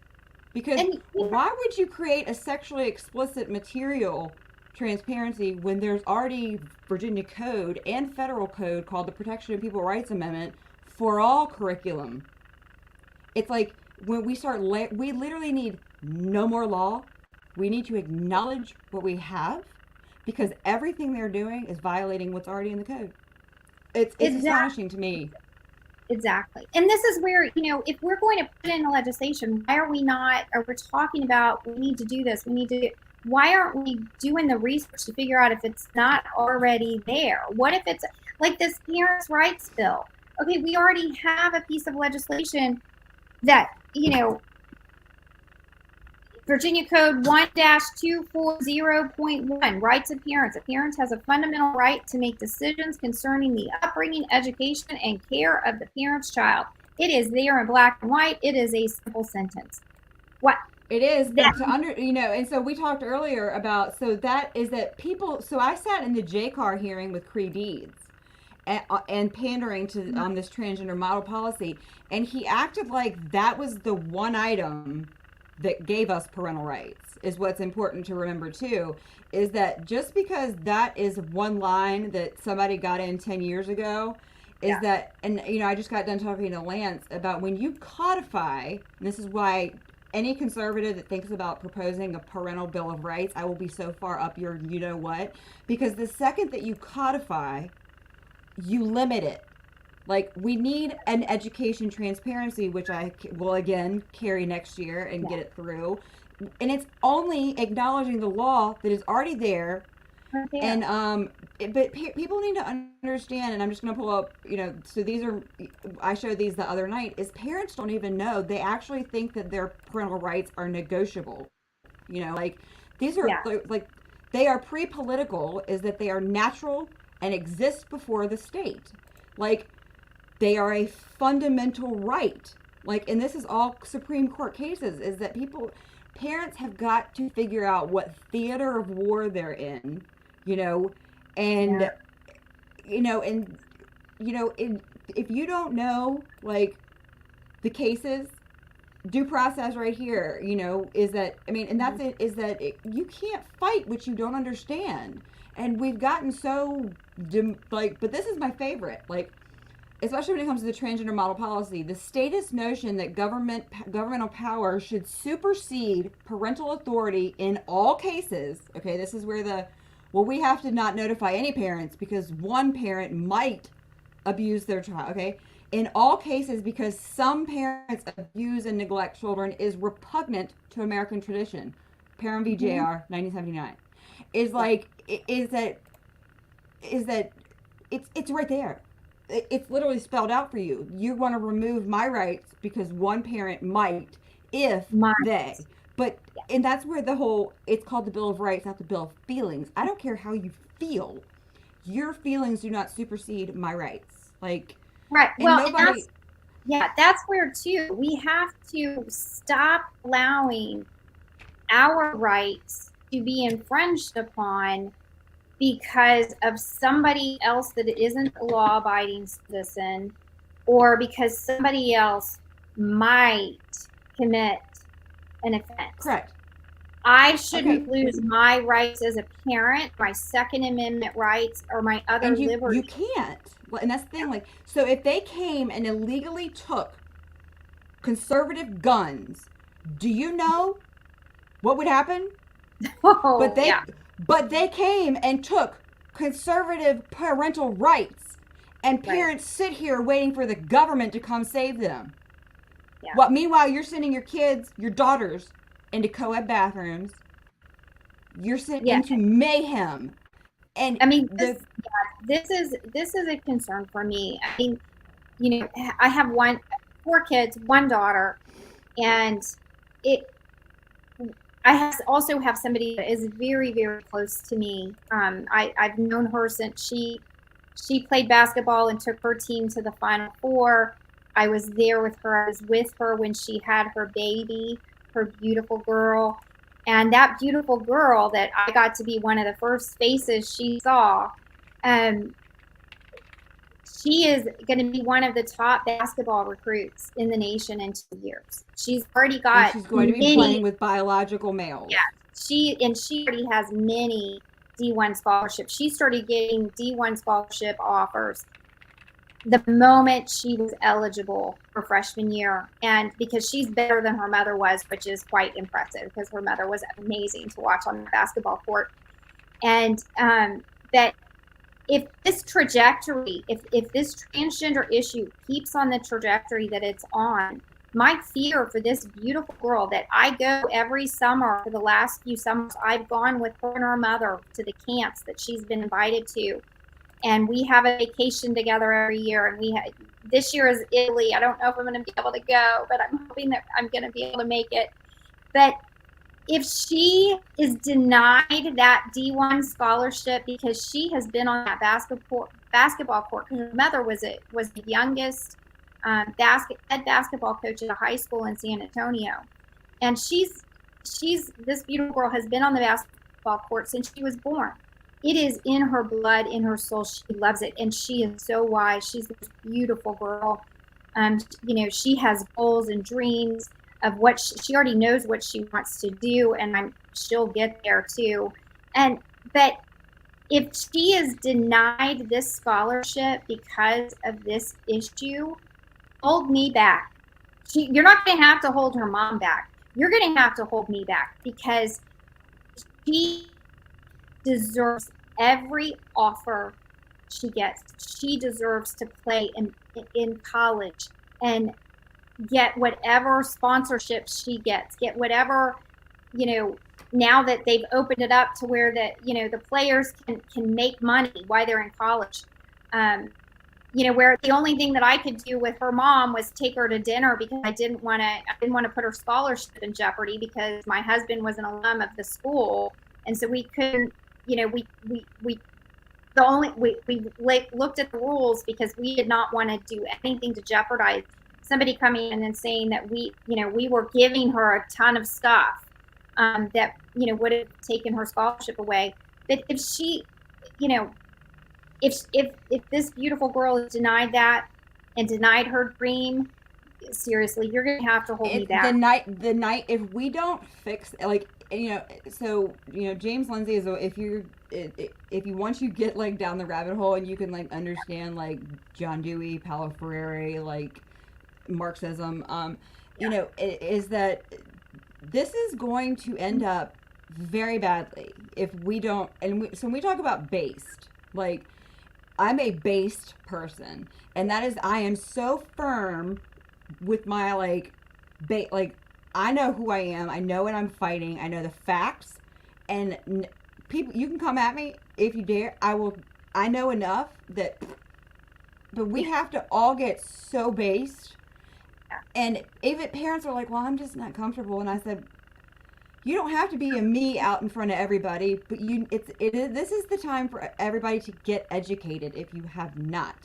Because why would you create a sexually explicit material transparency when there's already Virginia Code and federal code called the Protection of People's Rights Amendment for all curriculum? It's like when we start, we literally need no more law. We need to acknowledge what we have because everything they're doing is violating what's already in the code. It's astonishing to me. Exactly. And this is where, if we're going to put in a legislation, why are we not, or we're talking about, we need to do this, why aren't we doing the research to figure out if it's not already there? What if it's like this parents' rights bill? Okay, we already have a piece of legislation that, Virginia Code 1-240.1, rights of parents. A parent has a fundamental right to make decisions concerning the upbringing, education, and care of the parent's child. It is there in black and white. It is a simple sentence. What? It is, but and so we talked earlier about, so I sat in the JCAR hearing with Cree Deeds and pandering to on this transgender model policy, and he acted like that was the one item that gave us parental rights. Is what's important to remember too, is that just because that is one line that somebody got in 10 years ago, is that, and I just got done talking to Lance about when you codify, and this is why any conservative that thinks about proposing a parental bill of rights, I will be so far up your you-know-what, because the second that you codify, you limit it. Like, we need an education transparency, which I will again carry next year and get it through. And it's only acknowledging the law that is already there. And but people need to understand, and I'm just going to pull up, so these are, I showed these the other night, is parents don't even know. They actually think that their parental rights are negotiable. These are like they are pre-political, is that they are natural and exist before the state. Like, they are a fundamental right. And this is all Supreme Court cases, is that parents have got to figure out what theater of war they're in, if you don't know, like, the cases, due process right here, is that, I mean, and that's it, is that you can't fight what you don't understand. And we've gotten so, but this is my favorite, like, especially when it comes to the transgender model policy, the statist notion that governmental power should supersede parental authority in all cases. Okay, this is where we have to not notify any parents because one parent might abuse their child. Okay, in all cases, because some parents abuse and neglect children is repugnant to American tradition. Parent v. JR, 1979, is like is that it's right there. It's literally spelled out for you. You want to remove my rights because one parent might, if they. But, and that's where it's called the Bill of Rights, not the Bill of Feelings. I don't care how you feel. Your feelings do not supersede my rights. Like, right. Well, that's where too, we have to stop allowing our rights to be infringed upon because of somebody else that isn't a law-abiding citizen, or because somebody else might commit an offense. Correct. I shouldn't lose my rights as a parent, my Second Amendment rights, or my other liberties. You can't. And that's the thing. Like, so if they came and illegally took conservative guns, do you know what would happen? But they came and took conservative parental rights, and parents sit here waiting for the government to come save them. Yeah. Meanwhile, you're sending your kids, your daughters, into co-ed bathrooms. You're sent into mayhem. And I mean, this is a concern for me. I mean, I have 4 kids, 1 daughter, and I also have somebody that is very, very close to me. I've known her since she played basketball and took her team to the Final Four. I was there with her. I was with her when she had her baby, her beautiful girl. And that beautiful girl that I got to be one of the first faces she saw, she is going to be one of the top basketball recruits in the nation in 2 years. She's already got. And she's going to be playing with biological males. Yeah, she already has many D1 scholarships. She started getting D1 scholarship offers the moment she was eligible for freshman year, and because she's better than her mother was, which is quite impressive because her mother was amazing to watch on the basketball court. And that if this trajectory, if this transgender issue keeps on the trajectory that it's on, my fear for this beautiful girl that I go every summer for the last few summers, I've gone with her and her mother to the camps that she's been invited to. And we have a vacation together every year. And this year is Italy. I don't know if I'm going to be able to go, but I'm hoping that I'm going to be able to make it. But if she is denied that D1 scholarship because she has been on that basketball court, because her mother was the youngest head basketball coach at a high school in San Antonio, and she's this beautiful girl has been on the basketball court since she was born. It is in her blood, in her soul. She loves it, and she is so wise. She's this beautiful girl. She has goals and dreams of what she already knows what she wants to do, and she'll get there too. But if she is denied this scholarship because of this issue, hold me back. You're not going to have to hold her mom back. You're going to have to hold me back, because she deserves every offer she gets. She deserves to play in college and get whatever sponsorships she gets, get whatever, now that they've opened it up to where the players can make money while they're in college. Where the only thing that I could do with her mom was take her to dinner, because I didn't want to put her scholarship in jeopardy, because my husband was an alum of the school. And so we couldn't, we looked at the rules, because we did not want to do anything to jeopardize somebody coming in and saying that we were giving her a ton of stuff that would have taken her scholarship away. But if she, if this beautiful girl is denied that, and denied her dream, seriously, you're gonna have to hold me back. The night if we don't fix, like, so James Lindsay is, if you once you get like down the rabbit hole and you can like understand like John Dewey, Paulo Freire, like Marxism, is that this is going to end up very badly if we don't. So when we talk about based, like, I'm a based person, and that is, I am so firm with my like I know who I am, I know what I'm fighting, I know the facts, and people, you can come at me if you dare, I know enough that, but we have to all get so based. And even parents are like, well, I'm just not comfortable, and I said, you don't have to be a me out in front of everybody, but this is the time for everybody to get educated if you have not.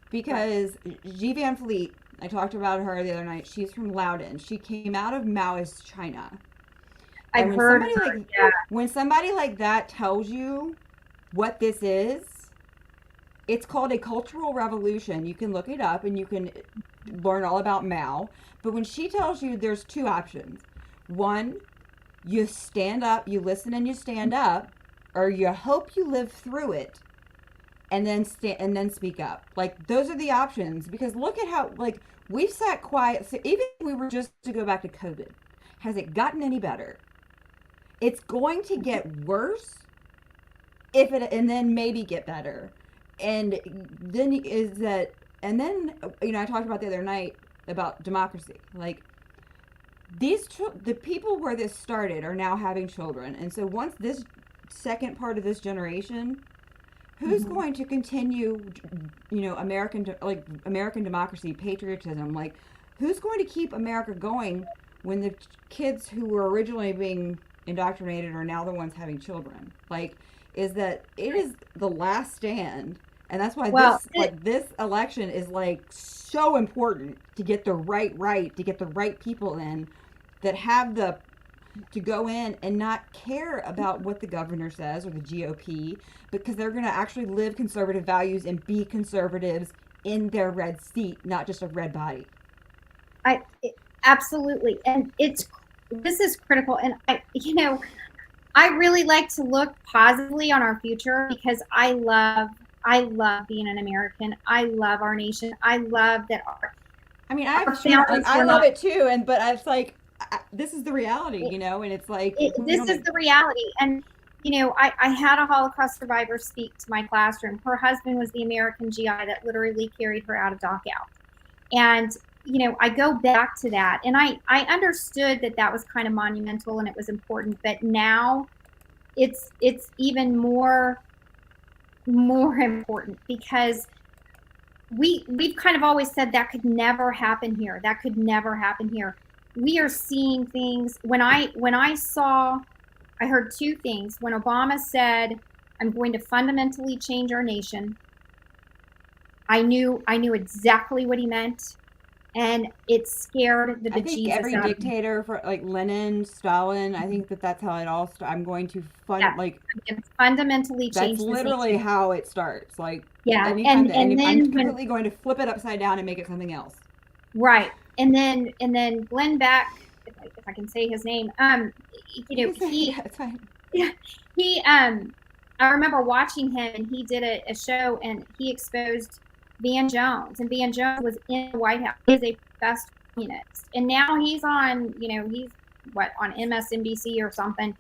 Because G. Van Fleet, I talked about her the other night. She's from Loudon. She came out of Maoist China. I've heard when somebody like that tells you what this is, it's called a cultural revolution. You can look it up and you can learn all about Mao. But when she tells you, there's two options. One, you stand up, you listen and you stand up, or you hope you live through it and then speak up. Like, those are the options, because look at how, like, we've sat quiet. So even if we were just to go back to COVID, has it gotten any better? It's going to get worse and then maybe get better. And then I talked about the other night about democracy. Like, the people where this started are now having children. And so once this second part of this generation, who's going to continue, American democracy, patriotism? Like, who's going to keep America going when the kids who were originally being indoctrinated are now the ones having children? Like, it is the last stand. And that's why this election is like so important, to get the to get the right people in that have to go in and not care about what the governor says or the GOP, because they're going to actually live conservative values and be conservatives in their red seat, not just a red body. Absolutely. And this is critical. And I really like to look positively on our future, because I love being an American. I love our nation. I love that I love it too. But I was like, this is the reality, and it's like, this is the reality. And I had a Holocaust survivor speak to my classroom. Her husband was the American GI that literally carried her out of Dachau. And I go back to that, and I understood that was kind of monumental and it was important, but now it's even more important, because we've kind of always said that could never happen here. That could never happen here. We are seeing things. When I heard two things. When Obama said, I'm going to fundamentally change our nation, I knew exactly what he meant, and it scared the bejesus out of me. I think every dictator, for like Lenin, Stalin, I think that's how it all started. I'm going to fundamentally change. That's literally how it starts. Like, yeah, and then I'm completely going to flip it upside down and make it something else. Right, and then Glenn Beck, if I can say his name, I remember watching him, and he did a show, and he exposed Van Jones, and Van Jones was in the White House. He is a best communist, and now he's on, he's on MSNBC or something,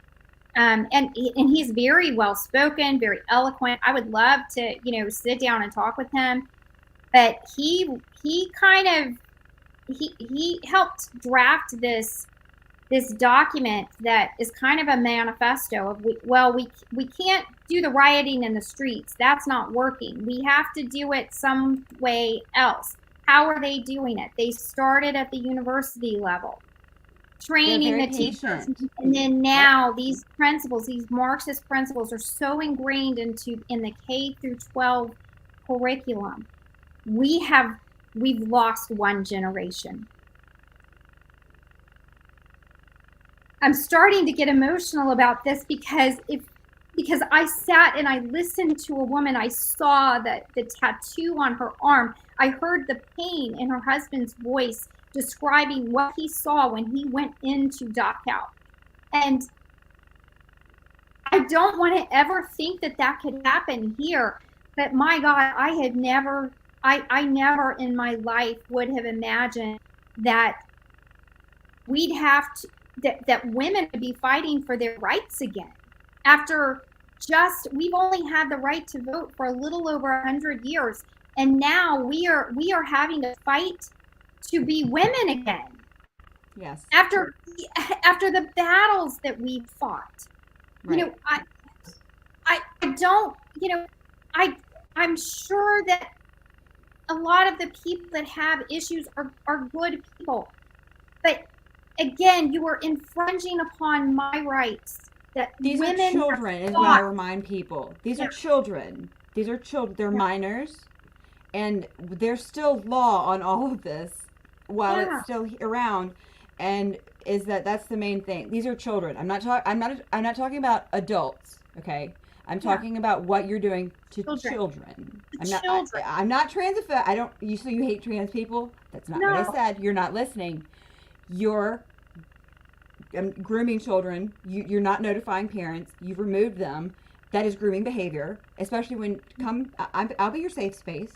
and he's very well spoken, very eloquent. I would love to, sit down and talk with him, but he helped draft this document that is kind of a manifesto of we can't do the rioting in the streets. That's not working. We have to do it some way else. How are they doing it? They started at the university level, training the teachers, and then now these principles, these Marxist principles, are so ingrained in the K through 12 curriculum. We've lost one generation. I'm starting to get emotional about this because I sat and I listened to a woman. I saw that the tattoo on her arm. I heard the pain in her husband's voice describing what he saw when he went into Dachau. And I don't want to ever think that that could happen here. But my God, I never in my life would have imagined that we'd have to, that women would be fighting for their rights again. After we've only had the right to vote for a little over 100 years. And now we are having to fight to be women again. Yes. After the battles that we've fought. Right. You know, I don't, you know, I'm sure that a lot of the people that have issues are good people. But again, you are infringing upon my rights. That these women are children, is what I remind people. These are children. These are children. They're minors. And there's still law on all of this while it's still around. And that's the main thing. These are children. I'm not talking about adults, okay? I'm talking about what you're doing to children. I'm not transphobic. You hate trans people? That's not what I said. You're not listening. You're grooming children. You're not notifying parents. You've removed them. That is grooming behavior, especially when I'll be your safe space.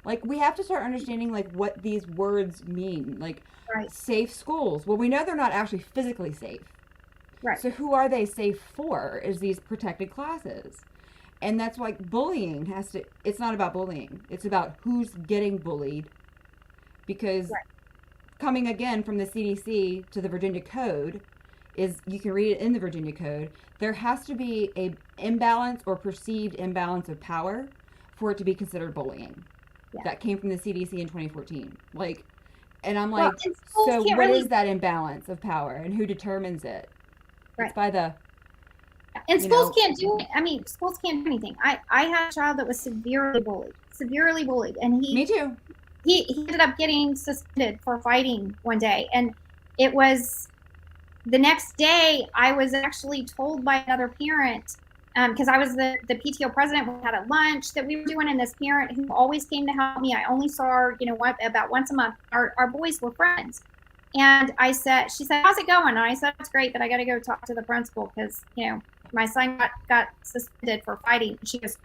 Like, we have to start understanding, like, what these words mean. Like, safe schools. Well, we know they're not actually physically safe. Right. So who are they safe for is these protected classes. And that's why bullying it's not about bullying. It's about who's getting bullied. Because coming again from the CDC to the Virginia Code you can read it in the Virginia Code, there has to be a imbalance or perceived imbalance of power for it to be considered bullying. Yeah. That came from the CDC in 2014. Like, and I'm like, so what is that imbalance of power and who determines it? Right. It's by the... And schools can't do it. I mean, schools can't do anything. I had a child that was severely bullied. And Me too. He ended up getting suspended for fighting one day. And it was the next day, I was actually told by another parent, because I was the PTO president. We had a lunch that we were doing, and this parent who always came to help me, I only saw her, about once a month. Our boys were friends. And she said, how's it going? And I said, it's great, but I got to go talk to the principal because, my son got suspended for fighting. She goes,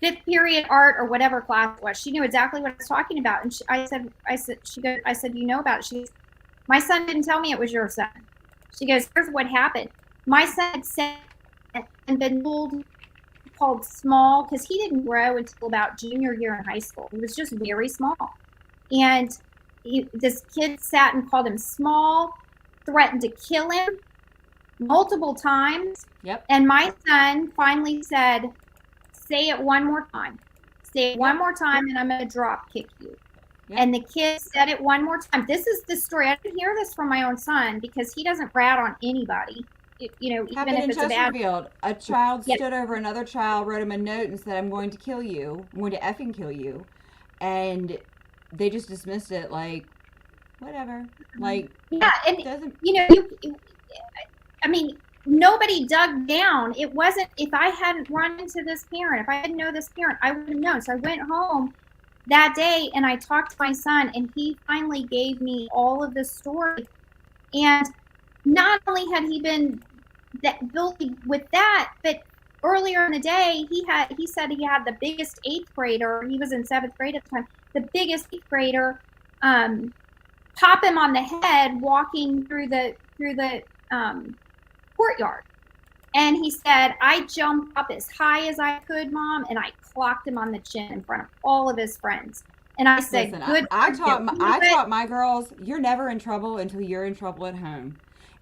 5th period art or whatever class it was. She knew exactly what I was talking about. And I said, you know about it? She goes, my son didn't tell me it was your son. She goes, here's what happened. My son had said and been called small because he didn't grow until about junior year in high school. He was just very small. And this kid sat and called him small, threatened to kill him multiple times. Yep. And my son finally said, say it one more time. Say it one more time and I'm going to drop kick you. Yep. And the kid said it one more time. This is the story. I didn't hear this from my own son because he doesn't rat on anybody. Even if it's a bad... A child stood over another child, wrote him a note and said, I'm going to kill you. I'm going to effing kill you. And they just dismissed it like, whatever. Like, yeah, and nobody dug down. It wasn't, if I hadn't run into this parent, if I didn't know this parent, I would have known. So I went home that day and I talked to my son, and he finally gave me all of the story. And not only had he been bullied with that, but earlier in the day, he said he had the biggest 8th grader. He was in 7th grade at the time. The biggest 8th grader pop him on the head walking through the courtyard. And he said, I jumped up as high as I could, Mom, and I clocked him on the chin in front of all of his friends. And I said, listen, good. I taught my girls, you're never in trouble until you're in trouble at home.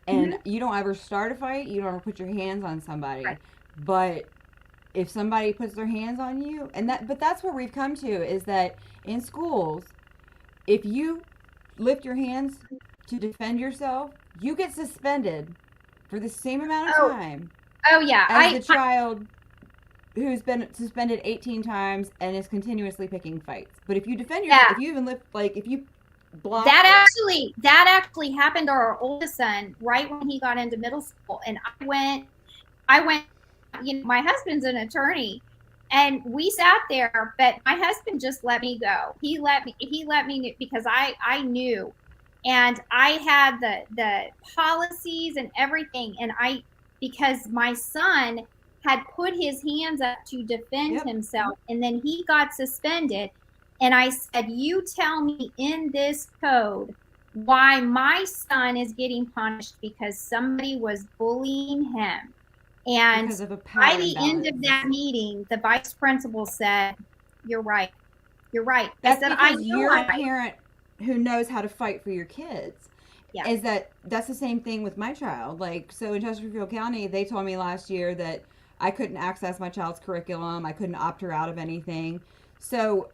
And you don't ever start a fight. You don't ever put your hands on somebody. Right. But if somebody puts their hands on you, but that's where we've come to, is that in schools, if you lift your hands to defend yourself, you get suspended for the same amount of time. Oh yeah, as the child who's been suspended 18 times and is continuously picking fights. But if you defend yourself, if you even lift, like if you block that actually happened to our oldest son right when he got into middle school, and I went. My husband's an attorney, And we sat there, but my husband just let me go. He let me because I knew, and I had the policies and everything, and because my son had put his hands up to defend himself, and then he got suspended, and I said, you tell me in this code why my son is getting punished because somebody was bullying him. And by the end of that meeting, the vice principal said, you're right. You're right. That's I said, because you're a parent who knows how to fight for your kids. Yeah. That's the same thing with my child. Like, so in Chesterfield County, they told me last year that I couldn't access my child's curriculum. I couldn't opt her out of anything. So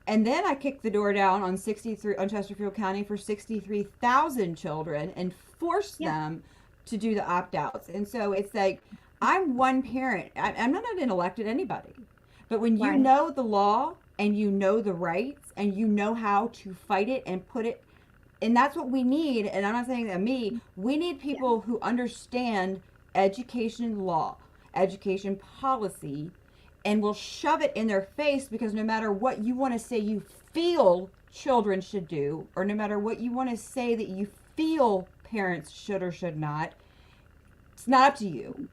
and then I kicked the door down on Chesterfield County for 63,000 children and forced them to do the opt-outs. And so it's like, I'm one parent. I'm not an elected anybody. But when you know the law and you know the rights and you know how to fight it and put it, and that's what we need, and I'm not saying that we need people who understand education law, education policy, and will shove it in their face, because no matter what you want to say you feel children should do, or no matter what you want to say that you feel parents should or should not, it's not up to you.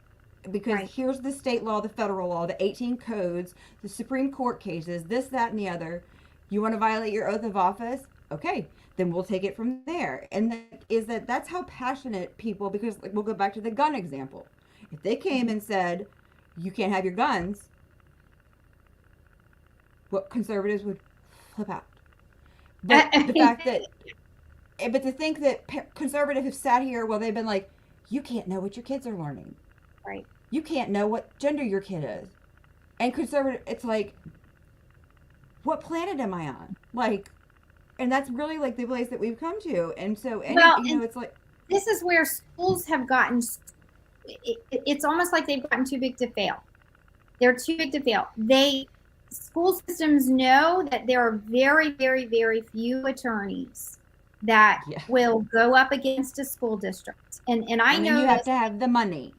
Because here's the state law, the federal law, the 18 codes, the Supreme Court cases, this, that, and the other. You want to violate your oath of office? Okay, then we'll take it from there. And that's how passionate people, because we'll go back to the gun example. If they came and said, you can't have your guns, what conservatives would flip out. But the fact that, but to think that conservatives have sat here, well, they've been like, you can't know what your kids are learning. Right. You can't know what gender your kid is. And conservative, it's like, what planet am I on? Like, and that's really like the place that we've come to. And so, it's like, this is where schools have gotten, it's almost like they've gotten too big to fail. They're too big to fail. School systems know that there are very, very, very few attorneys that will go up against a school district. And I know you have to have the money.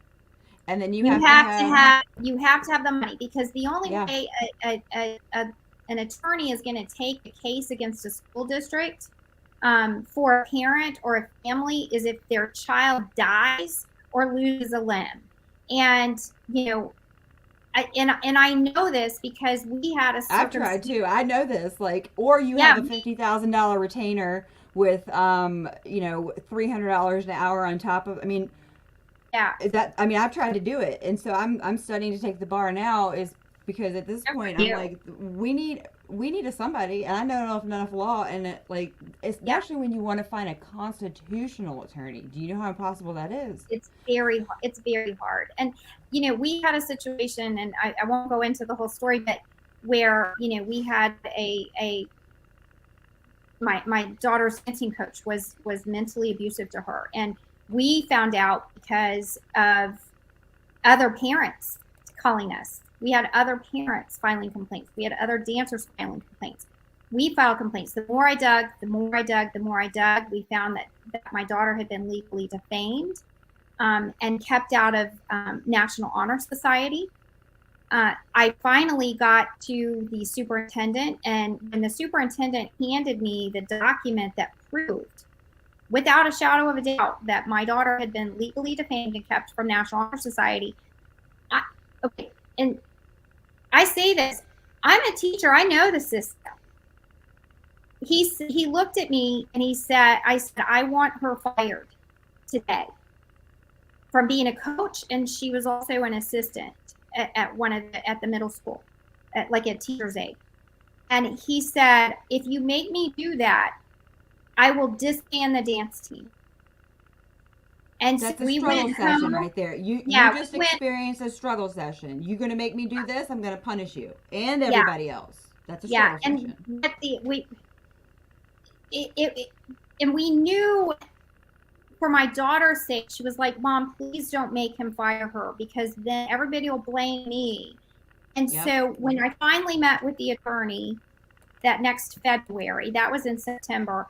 And then you have to have the money, because the only way an attorney is going to take a case against a school district for a parent or a family is if their child dies or loses a limb. And I know this because we had a. I've tried too. I know this. Like, or you have a $50,000 retainer with $300 an hour on top of. I mean. Yeah. I've tried to do it, and so I'm studying to take the bar now, is because at this point I'm like, we need somebody, and I know enough law, and especially when you want to find a constitutional attorney. Do you know how impossible that is? It's very hard. And we had a situation, and I won't go into the whole story, but where we had my daughter's dancing coach was mentally abusive to her, and we found out because of other parents calling us. We had other parents filing complaints. We had other dancers filing complaints. We filed complaints. The more I dug, we found that my daughter had been legally defamed and kept out of National Honor Society. I finally got to the superintendent, and when the superintendent handed me the document that proved without a shadow of a doubt that my daughter had been legally defamed and kept from National Honor Society. And I say this, I'm a teacher, I know the system. He looked at me and I said, I want her fired today from being a coach, and she was also an assistant at the middle school, at teacher's aide. And he said, if you make me do that, I will disband the dance team. And that's so a struggle session right there. You just experienced a struggle session. You're going to make me do this, I'm going to punish you and everybody else. That's a struggle session. And we knew, for my daughter's sake, she was like, Mom, please don't make him fire her, because then everybody will blame me. And so when I finally met with the attorney that next February, that was in September,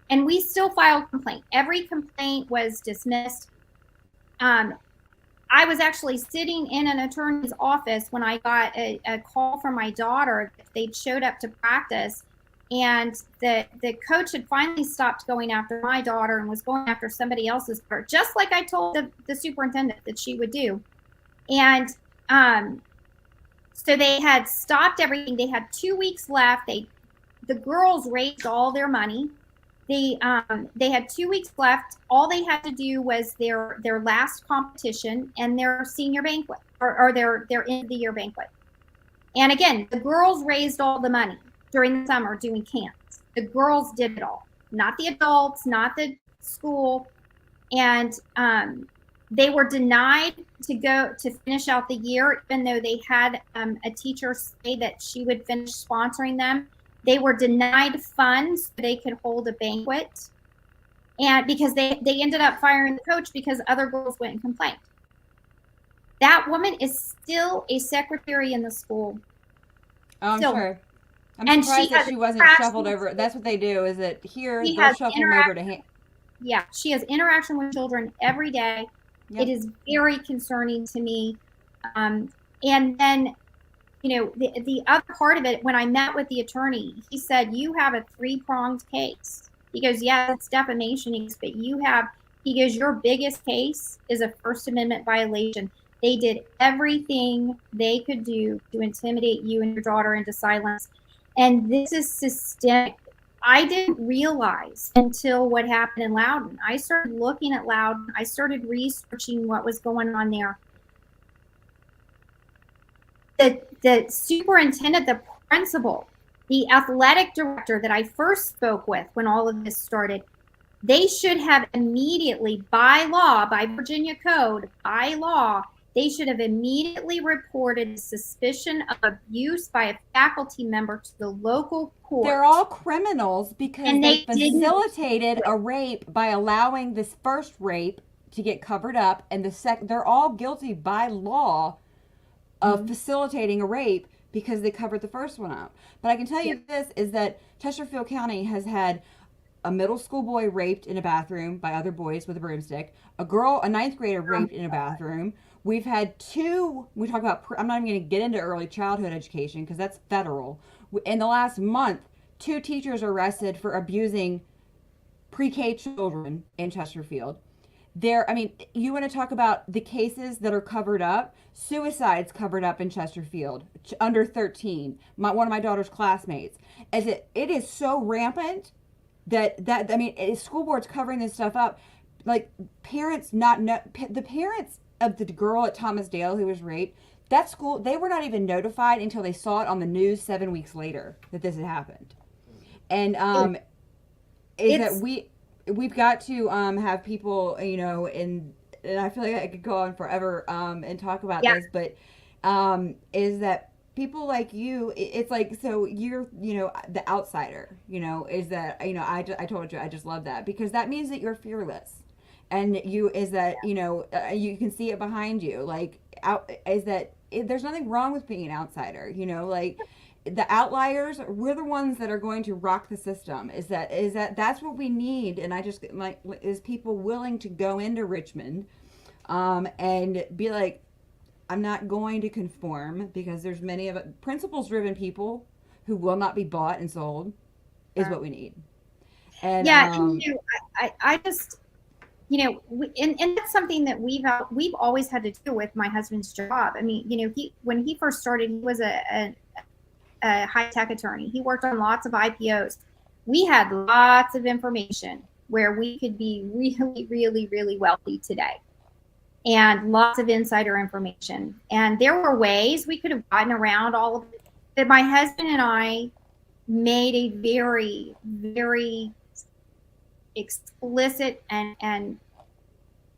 and we still filed complaint. Every complaint was dismissed. I I was actually sitting in an attorney's office when I got a call from my daughter. They'd showed up to practice, and the coach had finally stopped going after my daughter and was going after somebody else's daughter, just like I told the superintendent that she would do. And so they had stopped everything. They had 2 weeks left. The girls raised all their money. They had 2 weeks left. All they had to do was their last competition and their senior banquet, or their end of the year banquet. And again, the girls raised all the money during the summer doing camps. The girls did it all, not the adults, not the school. And they were denied to go to finish out the year, even though they had a teacher say that she would finish sponsoring them. They were denied funds so they could hold a banquet, and because they ended up firing the coach because other girls went and complained. That woman is still a secretary in the school. Oh, I'm still. sure. I'm surprised that she wasn't shuffled over. That's what they do, is that here they'll shuffle them over to hand. Yeah, she has interaction with children every day. Yep. It is very concerning to me. And then, you know, the other part of it, when I met with the attorney, he said, you have a 3-pronged case. He goes, yeah, it's defamation, but he goes, your biggest case is a First Amendment violation. They did everything they could do to intimidate you and your daughter into silence. And this is systemic. I didn't realize until what happened in Loudon. I started looking at Loudon. I started researching what was going on there. The superintendent, the principal, the athletic director that I first spoke with when all of this started, they should have immediately, by law, by Virginia code, by law, they should have immediately reported suspicion of abuse by a faculty member to the local court. They're all criminals because they facilitated a rape by allowing this first rape to get covered up, and they're all guilty by law of facilitating a rape because they covered the first one up. But I can tell you this, is that Chesterfield County has had a middle school boy raped in a bathroom by other boys with a broomstick, a 9th grader raped in a bathroom. We've had 2, we talk about, I'm not even going to get into early childhood education because that's federal. In the last month, 2 teachers are arrested for abusing pre-K children in Chesterfield. You want to talk about the cases that are covered up? Suicides covered up in Chesterfield, under 13. One of my daughter's classmates. It is so rampant that school boards covering this stuff up. Like, parents the parents of the girl at Thomas Dale who was raped, that school, they were not even notified until they saw it on the news 7 weeks later that this had happened. And we've got to have people, you know, and I feel like I could go on forever and talk about this, but is that people like you, it's like, so you're, you know, the outsider, you know, is that, you know, I told you, I just love that, because that means that you're fearless. And you can see it behind you. Like, there's nothing wrong with being an outsider, you know, like, the outliers, we're the ones that are going to rock the system. That's what we need. And is people willing to go into Richmond and be like, I'm not going to conform, because there's many of it. Principles driven people who will not be bought and sold is what we need. And I just, you know, and that's something that we've always had to do with my husband's job. I mean, you know, when he first started, he was a high-tech attorney. He worked on lots of IPOs. We had lots of information where we could be really, really, really wealthy today, and lots of insider information. And there were ways we could have gotten around all of it. But my husband and I made a very, very explicit and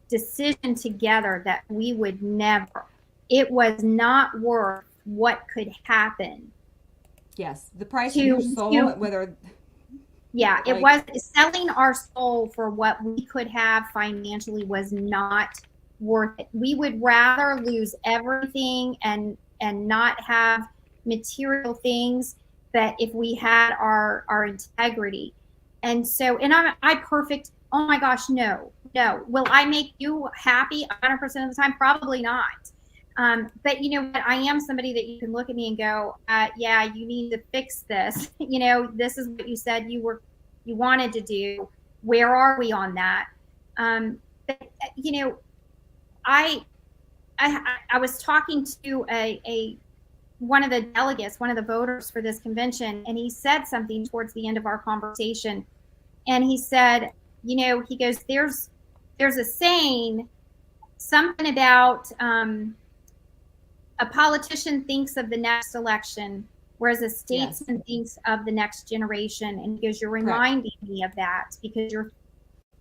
decision together that we would never. It was not worth what could happen. Yes, the price of your soul, whether. Yeah, it was selling our soul for what we could have financially was not worth it. We would rather lose everything and not have material things, but if we had our integrity. And so, and I perfect, oh my gosh, no, No. Will I make you happy 100% of the time? Probably not. But you know what? I am somebody that you can look at me and go, yeah, you need to fix this. You know, this is what you said you wanted to do. Where are we on that? But you know, I was talking to one of the delegates, one of the voters for this convention, and he said something towards the end of our conversation. And he said, you know, he goes, there's a saying, something about a politician thinks of the next election, whereas a statesman thinks of the next generation. And he goes, you're reminding me of that because you're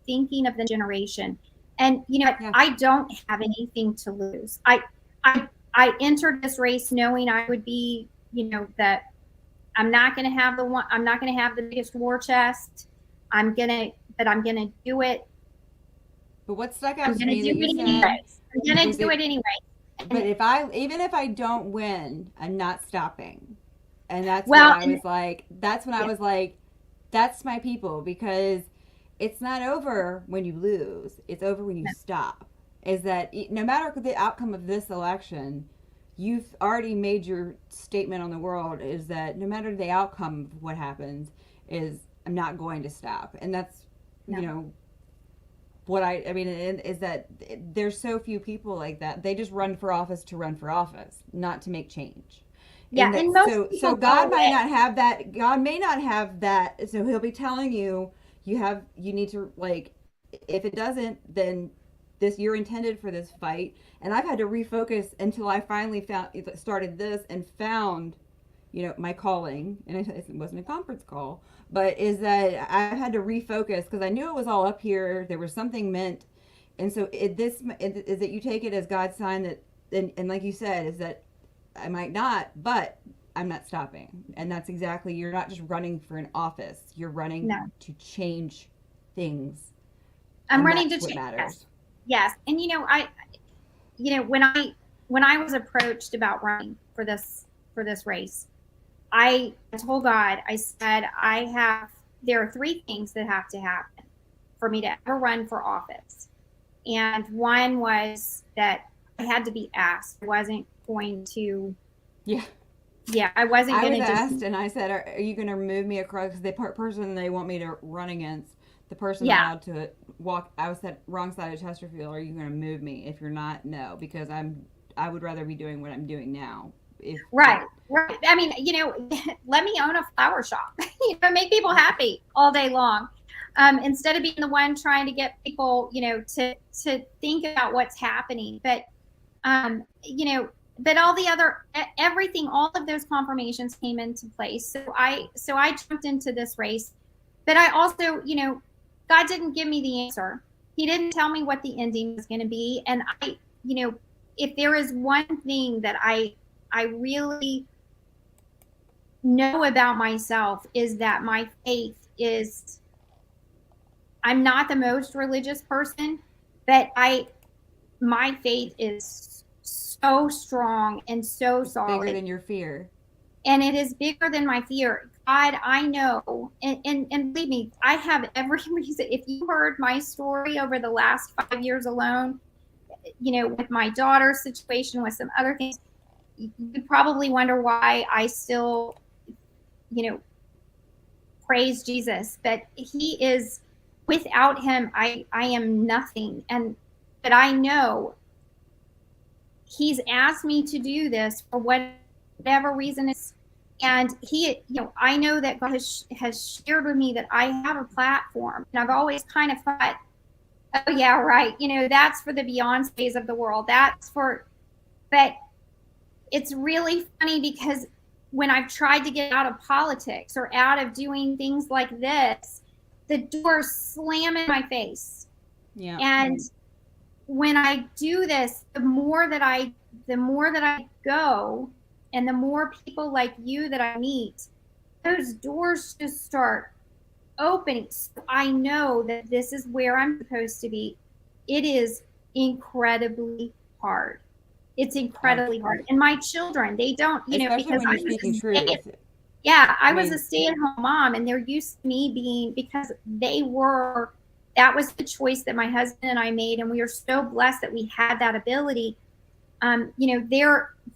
thinking of the generation. And you know, I don't have anything to lose. I entered this race knowing I would be, you know, that I'm not going to have the biggest war chest. I'm going to do it. But what stuck out to me that you said, I'm going to do it anyway. But even if I don't win, I'm not stopping. And that's when I was like, that's my people, because it's not over when you lose. It's over when you stop. Is that no matter the outcome of this election, you've already made your statement on the world, is that no matter the outcome of what happens, is I'm not going to stop. And that's, you know, what I mean, is that there's so few people like that. They just run for office to run for office, not to make change. Yeah, and so God might not have that. God may not have that. So He'll be telling you, you need to, like, if it doesn't, then you're intended for this fight. And I've had to refocus until I finally started this and found, you know, my calling. And it wasn't a conference call, but is that I had to refocus because I knew it was all up here. There was something meant. And so is that you take it as God's sign that, and like you said, is that I might not, but I'm not stopping. And that's exactly, you're not just running for an office. You're running to change things. I'm running to change. Yes. And you know, when I was approached about running for this race, I told God, I said, there are three things that have to happen for me to ever run for office. And one was that I had to be asked. I wasn't going to. Yeah, I wasn't going to. I was asked, and I said, "Are you going to remove me across?" Because the person they want me to run against, the person allowed to walk. I was at wrong side of Chesterfield. Are you going to move me? If you're not, no, because I would rather be doing what I'm doing now. Right. I mean, you know, let me own a flower shop. You know, make people happy all day long, instead of being the one trying to get people, you know, to think about what's happening. But, you know, but everything, all of those confirmations came into place. So I jumped into this race, but I also, you know, God didn't give me the answer. He didn't tell me what the ending was going to be. And I, you know, if there is one thing that I really know about myself, is that my faith is, I'm not the most religious person, but my faith is so strong and so solid. Bigger than your fear. And it is bigger than my fear. God, I know, and believe me, I have every reason. If you heard my story over the last 5 years alone, you know, with my daughter's situation, with some other things, you probably wonder why I still, you know, praise Jesus. But He is, without Him, I am nothing. But I know He's asked me to do this for whatever reason it's, and He, you know, I know that God has shared with me that I have a platform, and I've always kind of thought, oh yeah, right, you know, that's for the Beyoncés of the world. But it's really funny because when I've tried to get out of politics or out of doing things like this, the doors slam in my face. Yeah. And when I do this, the more that I go, and the more people like you that I meet, those doors just start opening. So I know that this is where I'm supposed to be. It is incredibly hard. It's incredibly hard. And my children, they don't, you know, because when you're speaking truth. Yeah, I was a stay-at-home mom, and they're used to me being, because they were that was the choice that my husband and I made, and we are so blessed that we had that ability. You know,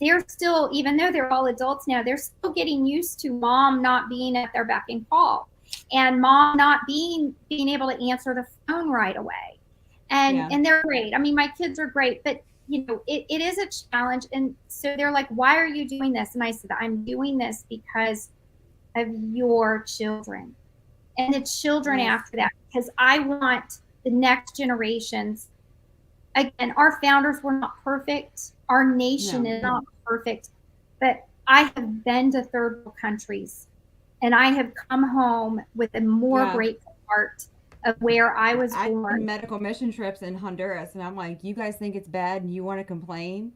they're still, even though they're all adults now, they're still getting used to mom not being at their beck and call, and mom not being able to answer the phone right away. And they're great. I mean, my kids are great, but you know, it is a challenge. And so they're like, why are you doing this? And I said, I'm doing this because of your children and the children after that, because I want the next generations. Again, our founders were not perfect. Our nation is not perfect, but I have been to third world countries, and I have come home with a more grateful heart of where I was born. I've been medical mission trips in Honduras, and I'm like, you guys think it's bad and you want to complain?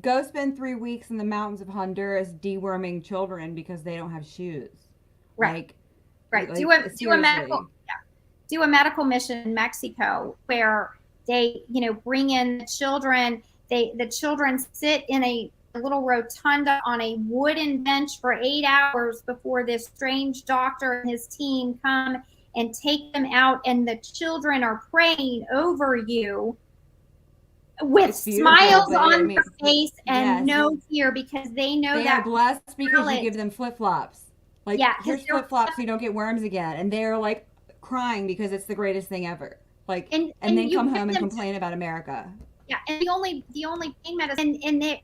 Go spend 3 weeks in the mountains of Honduras deworming children because they don't have shoes. Right. Do a medical mission in Mexico where they, you know, bring in the children. The children sit in a little rotunda on a wooden bench for 8 hours before this strange doctor and his team come and take them out, and the children are praying over you with smiles on their face and no fear, because they know they are blessed because you give them flip-flops. Like, here's flip-flops so you don't get worms again. And they're like crying because it's the greatest thing ever. Like, and then come home and complain about America. Yeah, and the only pain medicine, and they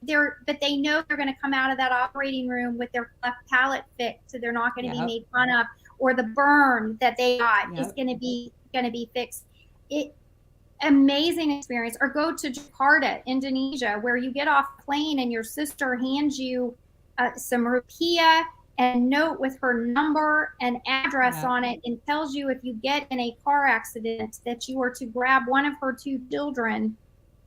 know they're going to come out of that operating room with their left palate fixed, so they're not going to be made fun of, or the burn that they got is going to be fixed. Amazing experience. Or go to Jakarta, Indonesia, where you get off a plane and your sister hands you some rupiah and note with her number and address on it, and tells you if you get in a car accident that you are to grab one of her 2 children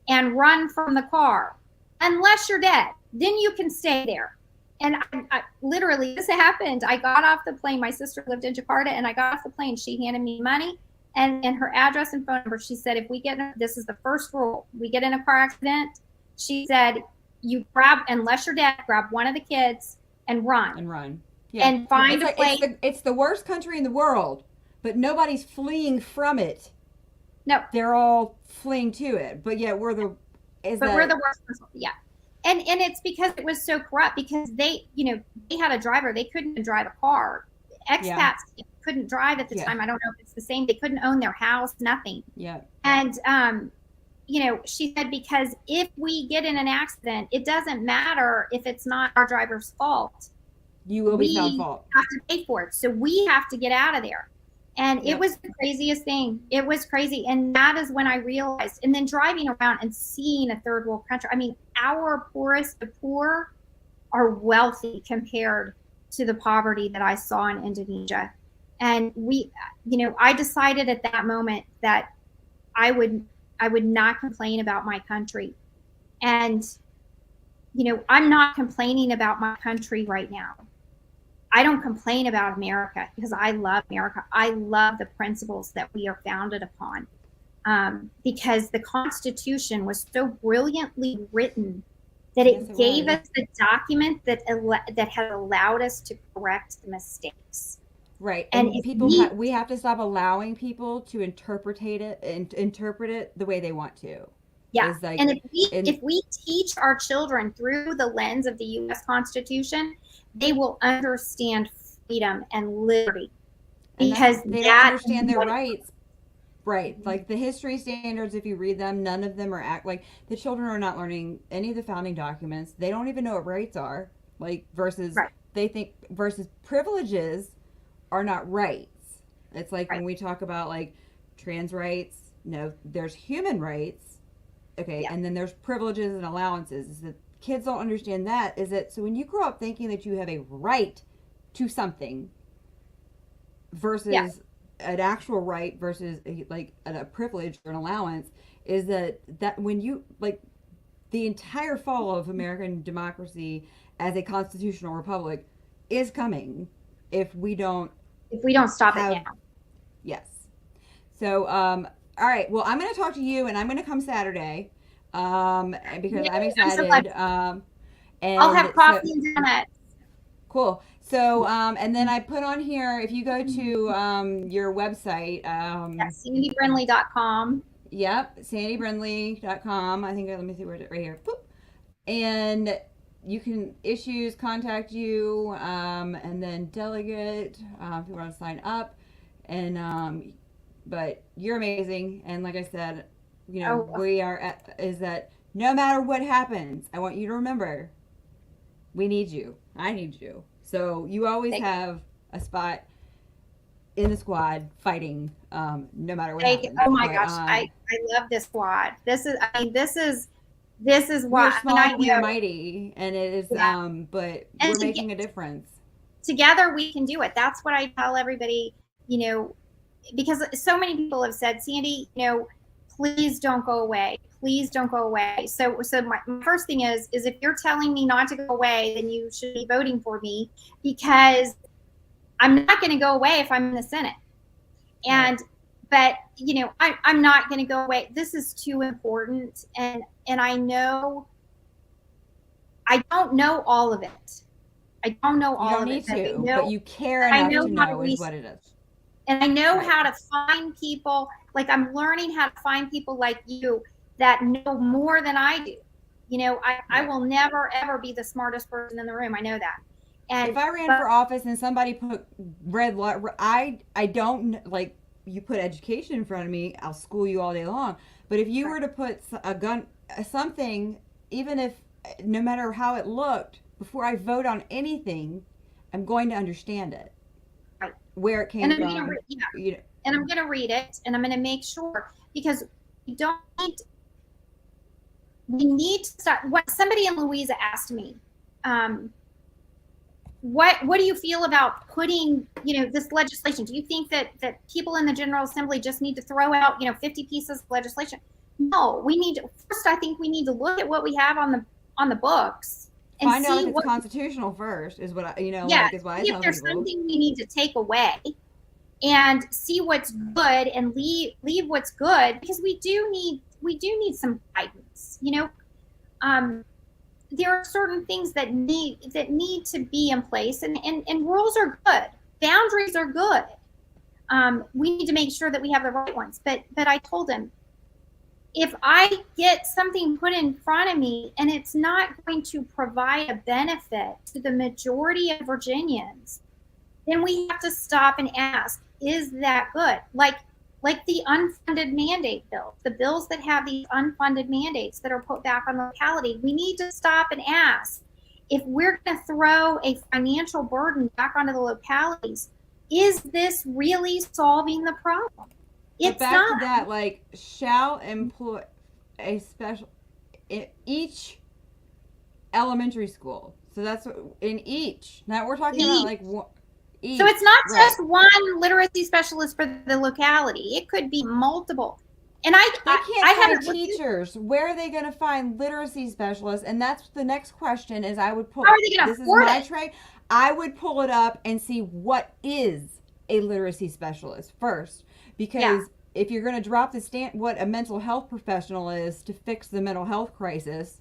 and run from the car, unless you're dead. Then you can stay there. And I literally, this happened. I got off the plane. My sister lived in Jakarta, and I got off the plane. She handed me money and her address and phone number. She said, if we get this is the first rule, we get in a car accident, she said, you grab, unless you're dead, grab one of the kids and run. Yeah. And find a place. It's the worst country in the world, but nobody's fleeing from it. No, they're all fleeing to it, but yet we're the worst. Yeah, and it's because it was so corrupt, because they had a driver, they couldn't drive a car. Expats couldn't drive at the time. I don't know if it's the same. They couldn't own their house, nothing. Yeah. And she said, because if we get in an accident, it doesn't matter if it's not our driver's fault. You will be found fault. We have to pay for it, so we have to get out of there. And it was the craziest thing. It was crazy. And that is when I realized, and then driving around and seeing a third world country. I mean, our poorest of poor are wealthy compared to the poverty that I saw in Indonesia. And I decided at that moment that I would not complain about my country. And, I'm not complaining about my country right now. I don't complain about America because I love America. I love the principles that we are founded upon, because the Constitution was so brilliantly written that it gave us the document that has allowed us to correct the mistakes. Right, and we have to stop allowing people to interpret it the way they want to. Yeah, and if we teach our children through the lens of the U.S. Constitution, they will understand freedom and liberty, because they don't understand their rights. Right, like the history standards, if you read them, none of them are like the children are not learning any of the founding documents. They don't even know what rights are, versus privileges are not rights. It's like when we talk about trans rights, there's human rights. Okay, and then there's privileges and allowances. Is that kids don't understand that? So when you grow up thinking that you have a right to something versus an actual right versus a privilege or an allowance, is that when you the entire fall of American democracy as a constitutional republic is coming if we don't stop it now. Yes. So all right. Well, I'm going to talk to you, and I'm going to come Saturday, because I'm excited. And I'll have coffee and donuts. Cool. So, and then I put on here, if you go to your website, sandybrindley.com. yep, sandybrindley.com. I think, let me see where it is, right here. Boop. And you can contact you, and then delegate, if you want to sign up. And, but you're amazing. And like I said, we are is that no matter what happens, I want you to remember, we need you. I need you. So you always have a spot in the squad fighting, no matter what happens. Oh my gosh, I love this squad. This is why we're small, we're mighty, and it is. But we're making a difference. Together, we can do it. That's what I tell everybody. Because so many people have said, Sandy, please don't go away. Please don't go away. So my first thing is if you're telling me not to go away, then you should be voting for me, because I'm not going to go away if I'm in the Senate. And, but, I'm not going to go away. This is too important. And I don't know all of it. I don't know all of it. You don't need to, but you care enough to know is what it is. And I know how to find people. Like, I'm learning how to find people like you that know more than I do. I will never, ever be the smartest person in the room. I know that. And if I ran for office and somebody put red light, I don't, like, you put education in front of me, I'll school you all day long. But if you were to put a gun, something, even if, no matter how it looked, before I vote on anything, I'm going to understand it. Where it came from. And I'm going to read it, and I'm going to make sure, because we need to start. What somebody in Louisa asked me, what do you feel about putting, this legislation? Do you think that people in the General Assembly just need to throw out, 50 pieces of legislation? No, first, I think we need to look at what we have on the books. And find out if it's constitutional first, is what is why I tell if there's something we need to take away, and see what's good and leave what's good, because we do need some guidance. There are certain things that need to be in place, and rules are good, boundaries are good. We need to make sure that we have the right ones. But I told him, if I get something put in front of me and it's not going to provide a benefit to the majority of Virginians, then we have to stop and ask, is that good? Like the unfunded mandate bills, the bills that have these unfunded mandates that are put back on the locality, we need to stop and ask, if we're going to throw a financial burden back onto the localities, is this really solving the problem? But back to that, like, shall employ a special in each elementary school. So that's in each. Now we're talking about like each. So it's not just one literacy specialist for the locality. It could be multiple. And I can't find teachers. Where are they going to find literacy specialists? And that's the next question. Is I would pull. How are they going to afford it? Trade. I would pull it up and see what is a literacy specialist first. Because if you're going to drop what a mental health professional is to fix the mental health crisis,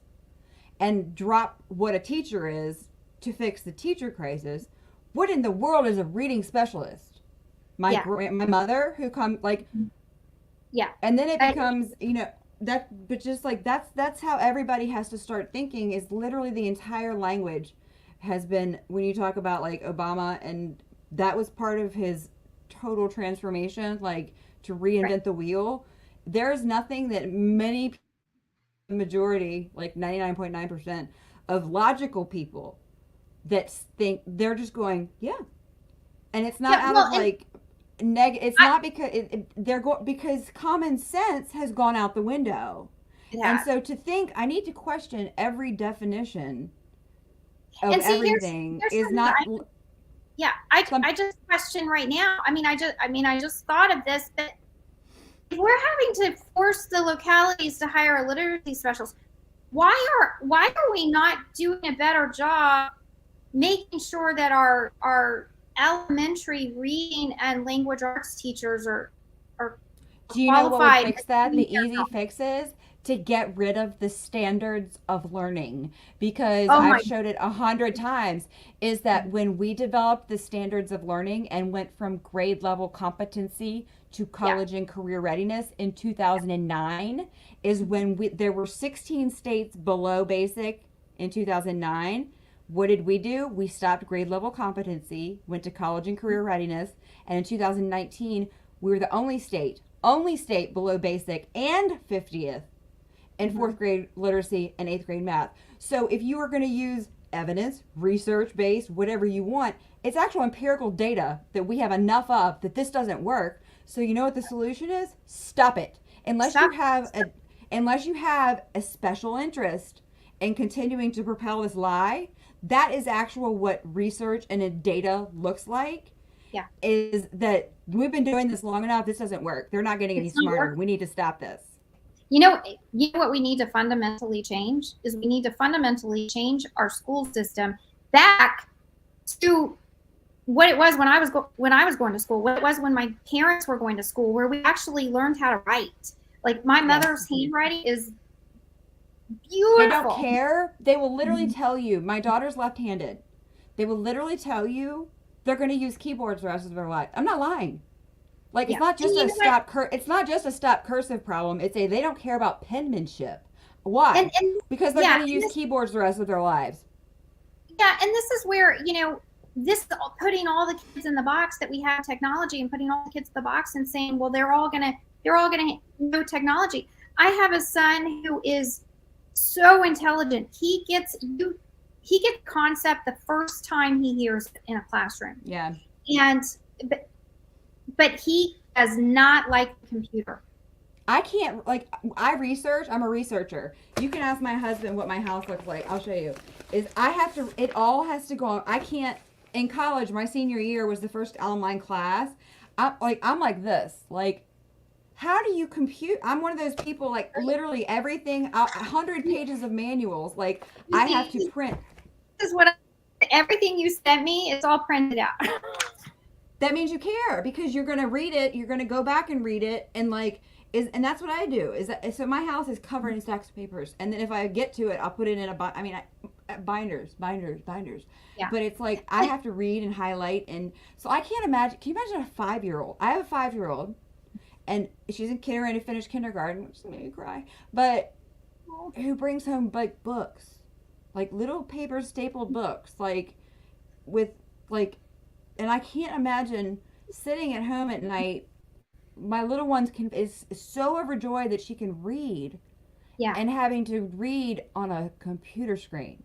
and drop what a teacher is to fix the teacher crisis, what in the world is a reading specialist? My mother who comes and then it becomes but just like that's how everybody has to start thinking. Is literally the entire language has been, when you talk about like Obama, and that was part of his total transformation, like to reinvent the wheel. There's nothing that majority, like 99.9% of logical people that think, they're just going, and it's not it's not because because common sense has gone out the window. And so to think I need to question every definition of everything is not. I just question right now. I just thought of this, but if we're having to force the localities to hire a literacy specialist, why are we not doing a better job making sure that our elementary reading and language arts teachers are do you know what would fix that? The easy fix is to get rid of the standards of learning, because Oh I've my, showed it 100 times, is that when we developed the standards of learning and went from grade level competency to yeah. college and career readiness in 2009, is when there were 16 states below basic in 2009. What did we do? We stopped grade level competency, went to college and career readiness, and in 2019 we were the only state below basic and 50th in Mm-hmm. fourth grade literacy and eighth grade math. So if you are going to use evidence, research based, whatever you want, it's actual empirical data that we have enough of that this doesn't work. So you know what the solution is? Stop it. Stop. Unless you have a special interest in continuing to propel this lie, that is actual what research and data looks like. Yeah. Is that we've been doing this long enough. This doesn't work. They're not getting any It's not smarter. working. We need to stop this. You know what we need to fundamentally change is we need to fundamentally change our school system back to what it was when I was going to school, what it was when my parents were going to school, where we actually learned how to write. Like my mother's handwriting is beautiful. They don't care. They will literally tell you. My daughter's left-handed. They will literally tell you they're going to use keyboards the rest of their life. I'm not lying. Like Yeah. it's not just And a you know what? it's not just a stop cursive problem. It's they don't care about penmanship. Why? And Because they're yeah, going to use keyboards the rest of their lives. yeah, and this is where, this putting all the kids in the box that we have technology and putting all the kids in the box and saying, well, they're all gonna know technology. I have a son who is so intelligent. He gets concept the first time he hears it in a classroom. Yeah. And but he does not like the computer. I can't, like, I research. I'm a researcher. You can ask my husband what my house looks like. I'll show you. It all has to go on. I can't, in college, my senior year was the first online class. I'm like this. Like, how do you compute? I'm one of those people, like, literally everything, 100 pages of manuals. Like, I have to print. This is everything you sent me, it's all printed out. That means you care because you're going to read it. You're going to go back and read it. And, like, and that's what I do. So my house is covered in stacks of papers, and then if I get to it, I'll put it in binders. Yeah. But it's like I have to read and highlight, and so I can't imagine. Can you imagine a 5-year-old? I have a 5-year-old, and she's in kindergarten, finished kindergarten, which made me cry. But who brings home like books, like little paper stapled books, like with like, and I can't imagine sitting at home at night. My little one is so overjoyed that she can read, Yeah. and having to read on a computer screen,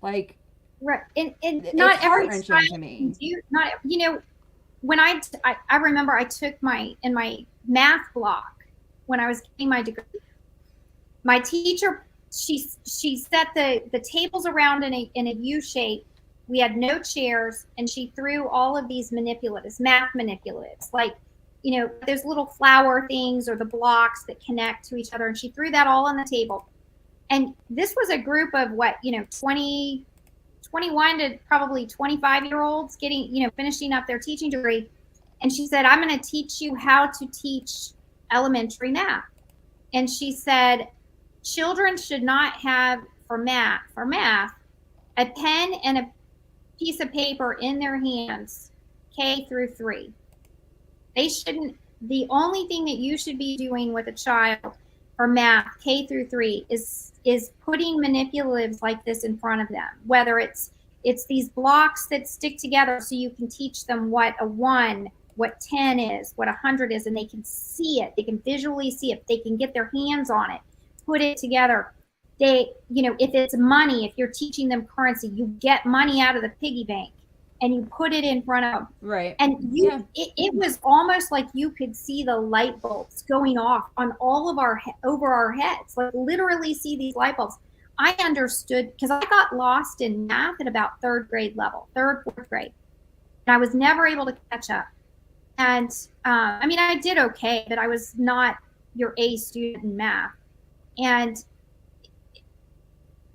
like, right. And it's not every heart-wrenching child to me. can do, not, when I remember I took in my math block when I was getting my degree, my teacher, she set the tables around in a U shape. We had no chairs, and she threw all of these math manipulatives, like, those little flower things or the blocks that connect to each other. And she threw that all on the table. And this was a group of 21 to probably 25-year-olds getting, finishing up their teaching degree. And she said, I'm going to teach you how to teach elementary math. And she said, children should not have for math, a pen and a piece of paper in their hands, K through 3. They shouldn't. The only thing that you should be doing with a child for math, K through 3, is putting manipulatives like this in front of them. Whether it's these blocks that stick together so you can teach them what a 1, what 10 is, what 100 is, and they can see it. They can visually see it. They can get their hands on it, put it together. If it's money, if you're teaching them currency, you get money out of the piggy bank and you put it in front of them. Right. And it was almost like you could see the light bulbs going off on all of over our heads, like literally see these light bulbs. I understood because I got lost in math at about fourth grade. And I was never able to catch up. And I did okay, but I was not your A student in math. And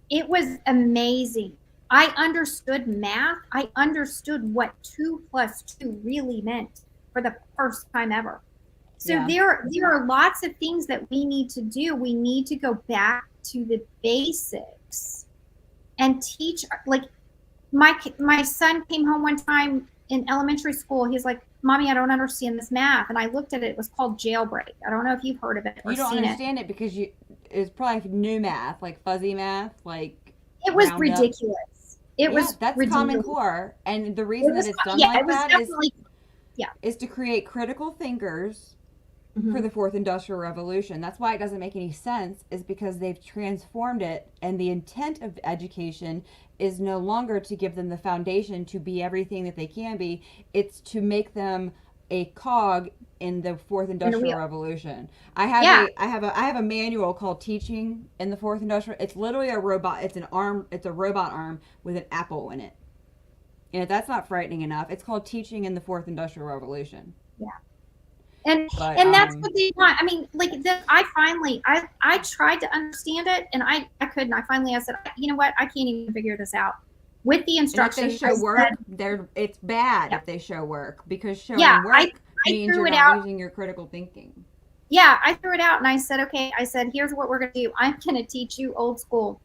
it was amazing. I understood math. I understood what 2 + 2 really meant for the first time ever. So there are lots of things that we need to do. We need to go back to the basics and teach. Like my son came home one time in elementary school. He's like, "Mommy, I don't understand this math." And I looked at it. It was called jailbreak. I don't know if you've heard of it or You don't seen understand it because it's probably new math, like fuzzy math, like it. It was round up. ridiculous. It Yeah, was that's ridiculous. Common Core, and the It reason was, that it's done yeah, like it was that definitely, yeah. is to create critical thinkers Mm-hmm. for the fourth industrial revolution. That's why it doesn't make any sense, is because they've transformed it, and the intent of education is no longer to give them the foundation to be everything that they can be. It's to make them a cog in the fourth industrial revolution. I have a manual called Teaching in the Fourth Industrial. It's literally a robot. It's a robot arm with an apple in it. And if that's not frightening enough, it's called Teaching in the Fourth Industrial Revolution. Yeah. And that's what they want. I mean, like I tried to understand it, and I couldn't. I said, you know what? I can't even figure this out. With the instructions, and if they show work, it's bad if they show work, because showing work means you're not using your critical thinking. Yeah, I threw it out and I said, okay. I said, here's what we're gonna do. I'm gonna teach you old school,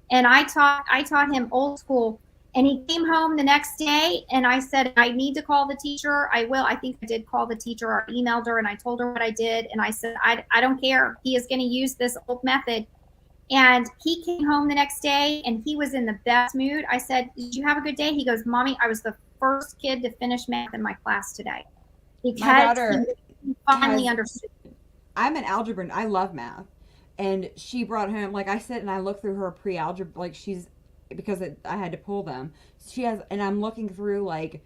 and I taught him old school. And he came home the next day, and I said, I need to call the teacher. I will. I think I did call the teacher, or emailed her, and I told her what I did. And I said, I don't care. He is going to use this old method. And he came home the next day, and he was in the best mood. I said, did you have a good day? He goes, Mommy, I was the first kid to finish math in my class today. Because my daughter he finally understood. I'm an algebra, and I love math. And she brought home, like I sit and I look through her pre-algebra, like because I had to pull them. She has, and I'm looking through like,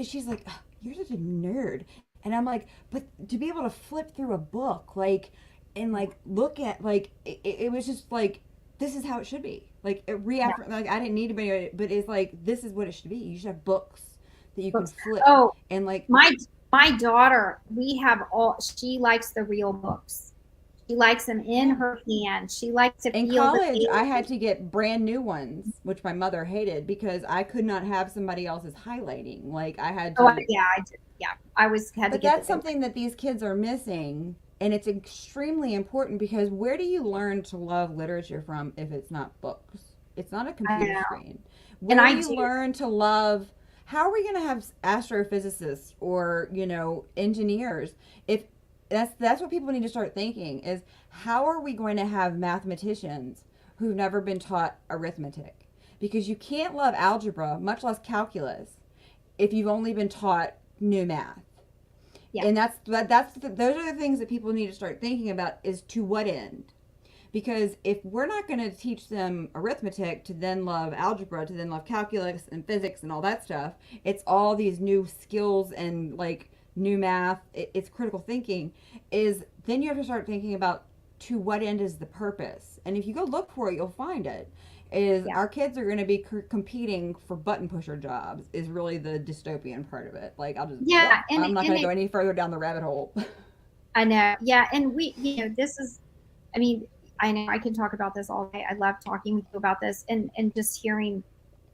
she's like, you're such a nerd. And I'm like, but to be able to flip through a book, like, and like look at, like, it was just like, this is how it should be. Like, like, I didn't need anybody, but it's like, this is what it should be. You should have books that you can flip. Oh, and like my daughter, she likes the real books. She likes them in her hand. She likes to feel. In college, I had to get brand new ones, which my mother hated, because I could not have somebody else's highlighting. Like, I had to. Oh, yeah, I did. Yeah, I was had to But get. That's something that these kids are missing, and it's extremely important, because where do you learn to love literature from if it's not books? It's not a computer screen. Where do you learn to love? How are we going to have astrophysicists or, engineers if that's what people need to start thinking, is how are we going to have mathematicians who've never been taught arithmetic? Because you can't love algebra, much less calculus, if you've only been taught new math. Yeah. And those are the things that people need to start thinking about, is to what end? Because if we're not going to teach them arithmetic to then love algebra, to then love calculus and physics and all that stuff, it's all these new skills and like new math, it's critical thinking, is then you have to start thinking about, to what end is the purpose? And if you go look for it, you'll find it. Our kids are going to be competing for button pusher jobs, is really the dystopian part of it. Like, I'm not going to go any further down the rabbit hole. I know. Yeah. And this is, I mean, I know I can talk about this all day. I love talking with you about this, and just hearing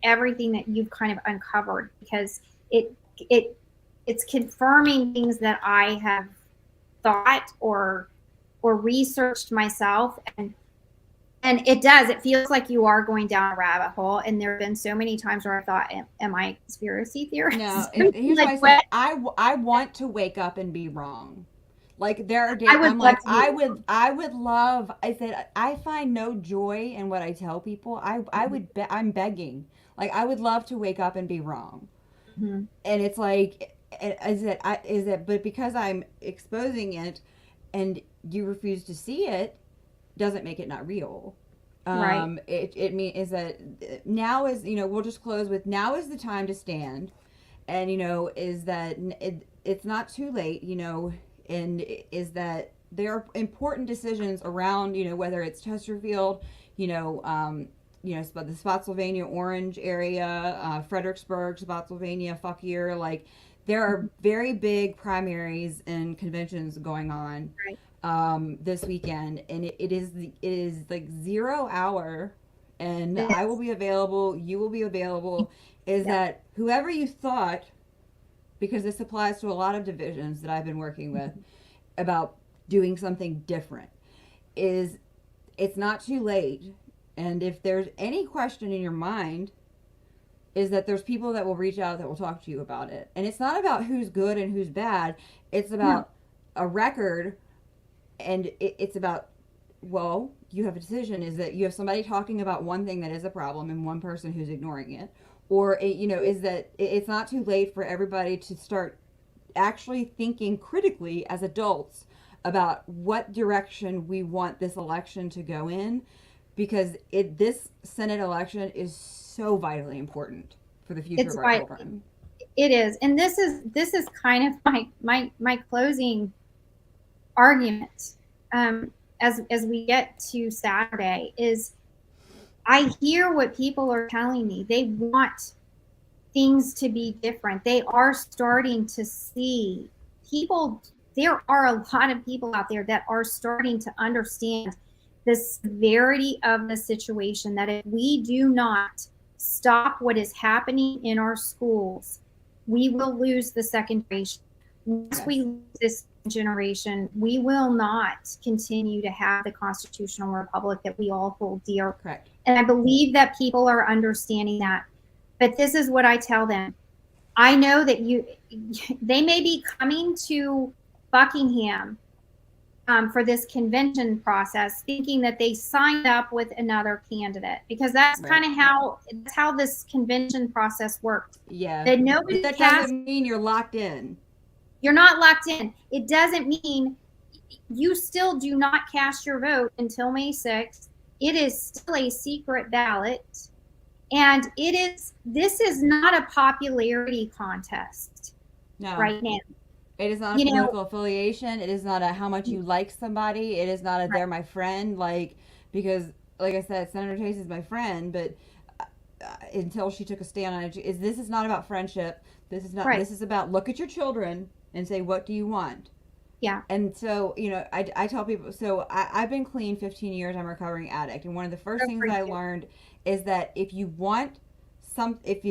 everything that you've kind of uncovered, because it's confirming things that I have thought or researched myself, and it feels like you are going down a rabbit hole. And there have been so many times where I thought, am I a conspiracy theorist? No, here's like, what I say. I want to wake up and be wrong. Like, there are days I'm like, I would love, I said, I find no joy in what I tell people. I'm begging. Like, I would love to wake up and be wrong. Mm-hmm. And it's like, but because I'm exposing it and you refuse to see it, doesn't make it not real. Right. It means that now is, we'll just close with, now is the time to stand. And, is that it's not too late, and is that there are important decisions around, whether it's Chesterfield, the Spotsylvania Orange area, Fredericksburg, Spotsylvania, Fauquier, like, there are very big primaries and conventions going on this weekend, and it is like 0 hour, and I will be available, you will be available, that whoever you thought, because this applies to a lot of divisions that I've been working with, about doing something different is it's not too late. And if there's any question in your mind, is that there's people that will reach out that will talk to you about it. And it's not about who's good and who's bad. It's No. about a record, and it's about, well, you have a decision. Is that you have somebody talking about one thing that is a problem and one person who's ignoring it, or is that it's not too late for everybody to start actually thinking critically as adults about what direction we want this election to go in, because this Senate election is so vitally important for the future It's of our why children. it is, and this is kind of my closing argument. As we get to Saturday, is I hear what people are telling me. They want things to be different. They are starting to see people. There are a lot of people out there that are starting to understand the severity of the situation, that if we do not stop what is happening in our schools, we will lose the second generation. Once Yes. we lose this generation, we will not continue to have the constitutional republic that we all hold dear. Correct. And I believe that people are understanding that. But this is what I tell them. I know that they may be coming to Buckingham for this convention process, thinking that they signed up with another candidate, because that's Right. kind of how this convention process works. Yeah. That nobody But that casts. doesn't mean you're locked in. You're not locked in. It doesn't mean you still do not cast your vote until May 6th. It is still a secret ballot. And this is not a popularity contest No. right now. It is not a political affiliation. It is not a how much you like somebody. It is not a they're my friend. Because, like I said, Senator Chase is my friend, but until she took a stand on it, this is not about friendship. This is not. Right. This is about look at your children and say, what do you want? Yeah. And so, I tell people, so I've been clean 15 years. I'm a recovering addict. And one of the first things I learned is that if you want if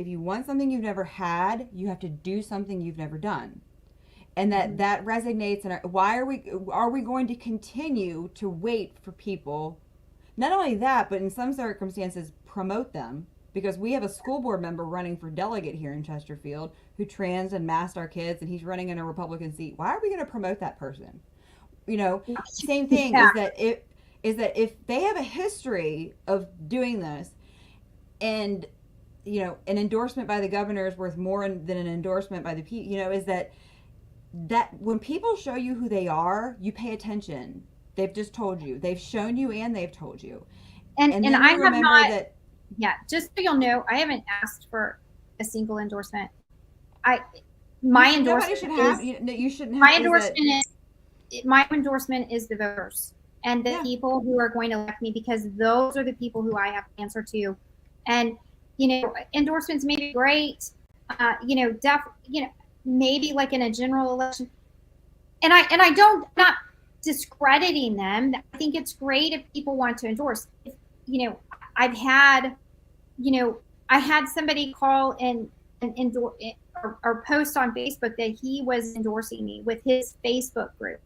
you want something you've never had, you have to do something you've never done. And that resonates. And why are we going to continue to wait for people? Not only that, but in some circumstances, promote them. Because we have a school board member running for delegate here in Chesterfield who trans and masked our kids, and he's running in a Republican seat. Why are we going to promote that person? Same thing is that if they have a history of doing this, and an endorsement by the governor is worth more than an endorsement by the people. Is that when people show you who they are, you pay attention. They've just told you. They've shown you, and they've told you. And then I you have remember not. that. Yeah, just so you'll know, I haven't asked for a single endorsement. My endorsement Nobody should have. You shouldn't have. My endorsement is the voters and the people who are going to elect me, because those are the people who I have to answer to. And endorsements may be great. Maybe like in a general election. And I don't, I'm not discrediting them. I think it's great if people want to endorse. I've had, I had somebody call and endorse or post on Facebook that he was endorsing me with his Facebook group.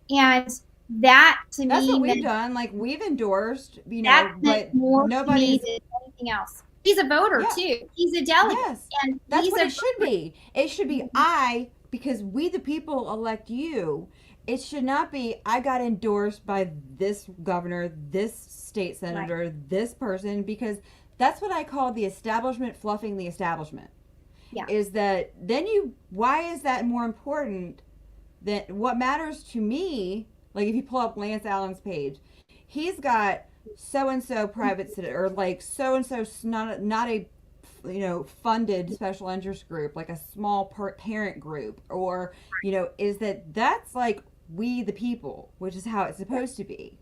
And that's me, what we've done. Like, we've endorsed, but nobody than anything else. He's a voter too. He's a delegate. Yes. And that's what it should be. It should be because we the people elect you. It should not be I got endorsed by this governor, this state senator, this person, because that's what I call the establishment fluffing the establishment. Yeah. Is that then why is that more important than what matters to me? Like, if you pull up Lance Allen's page, he's got so-and-so private or like so-and-so not a funded special interest group, like a small parent group, or is that's like we the people, which is how it's supposed to be.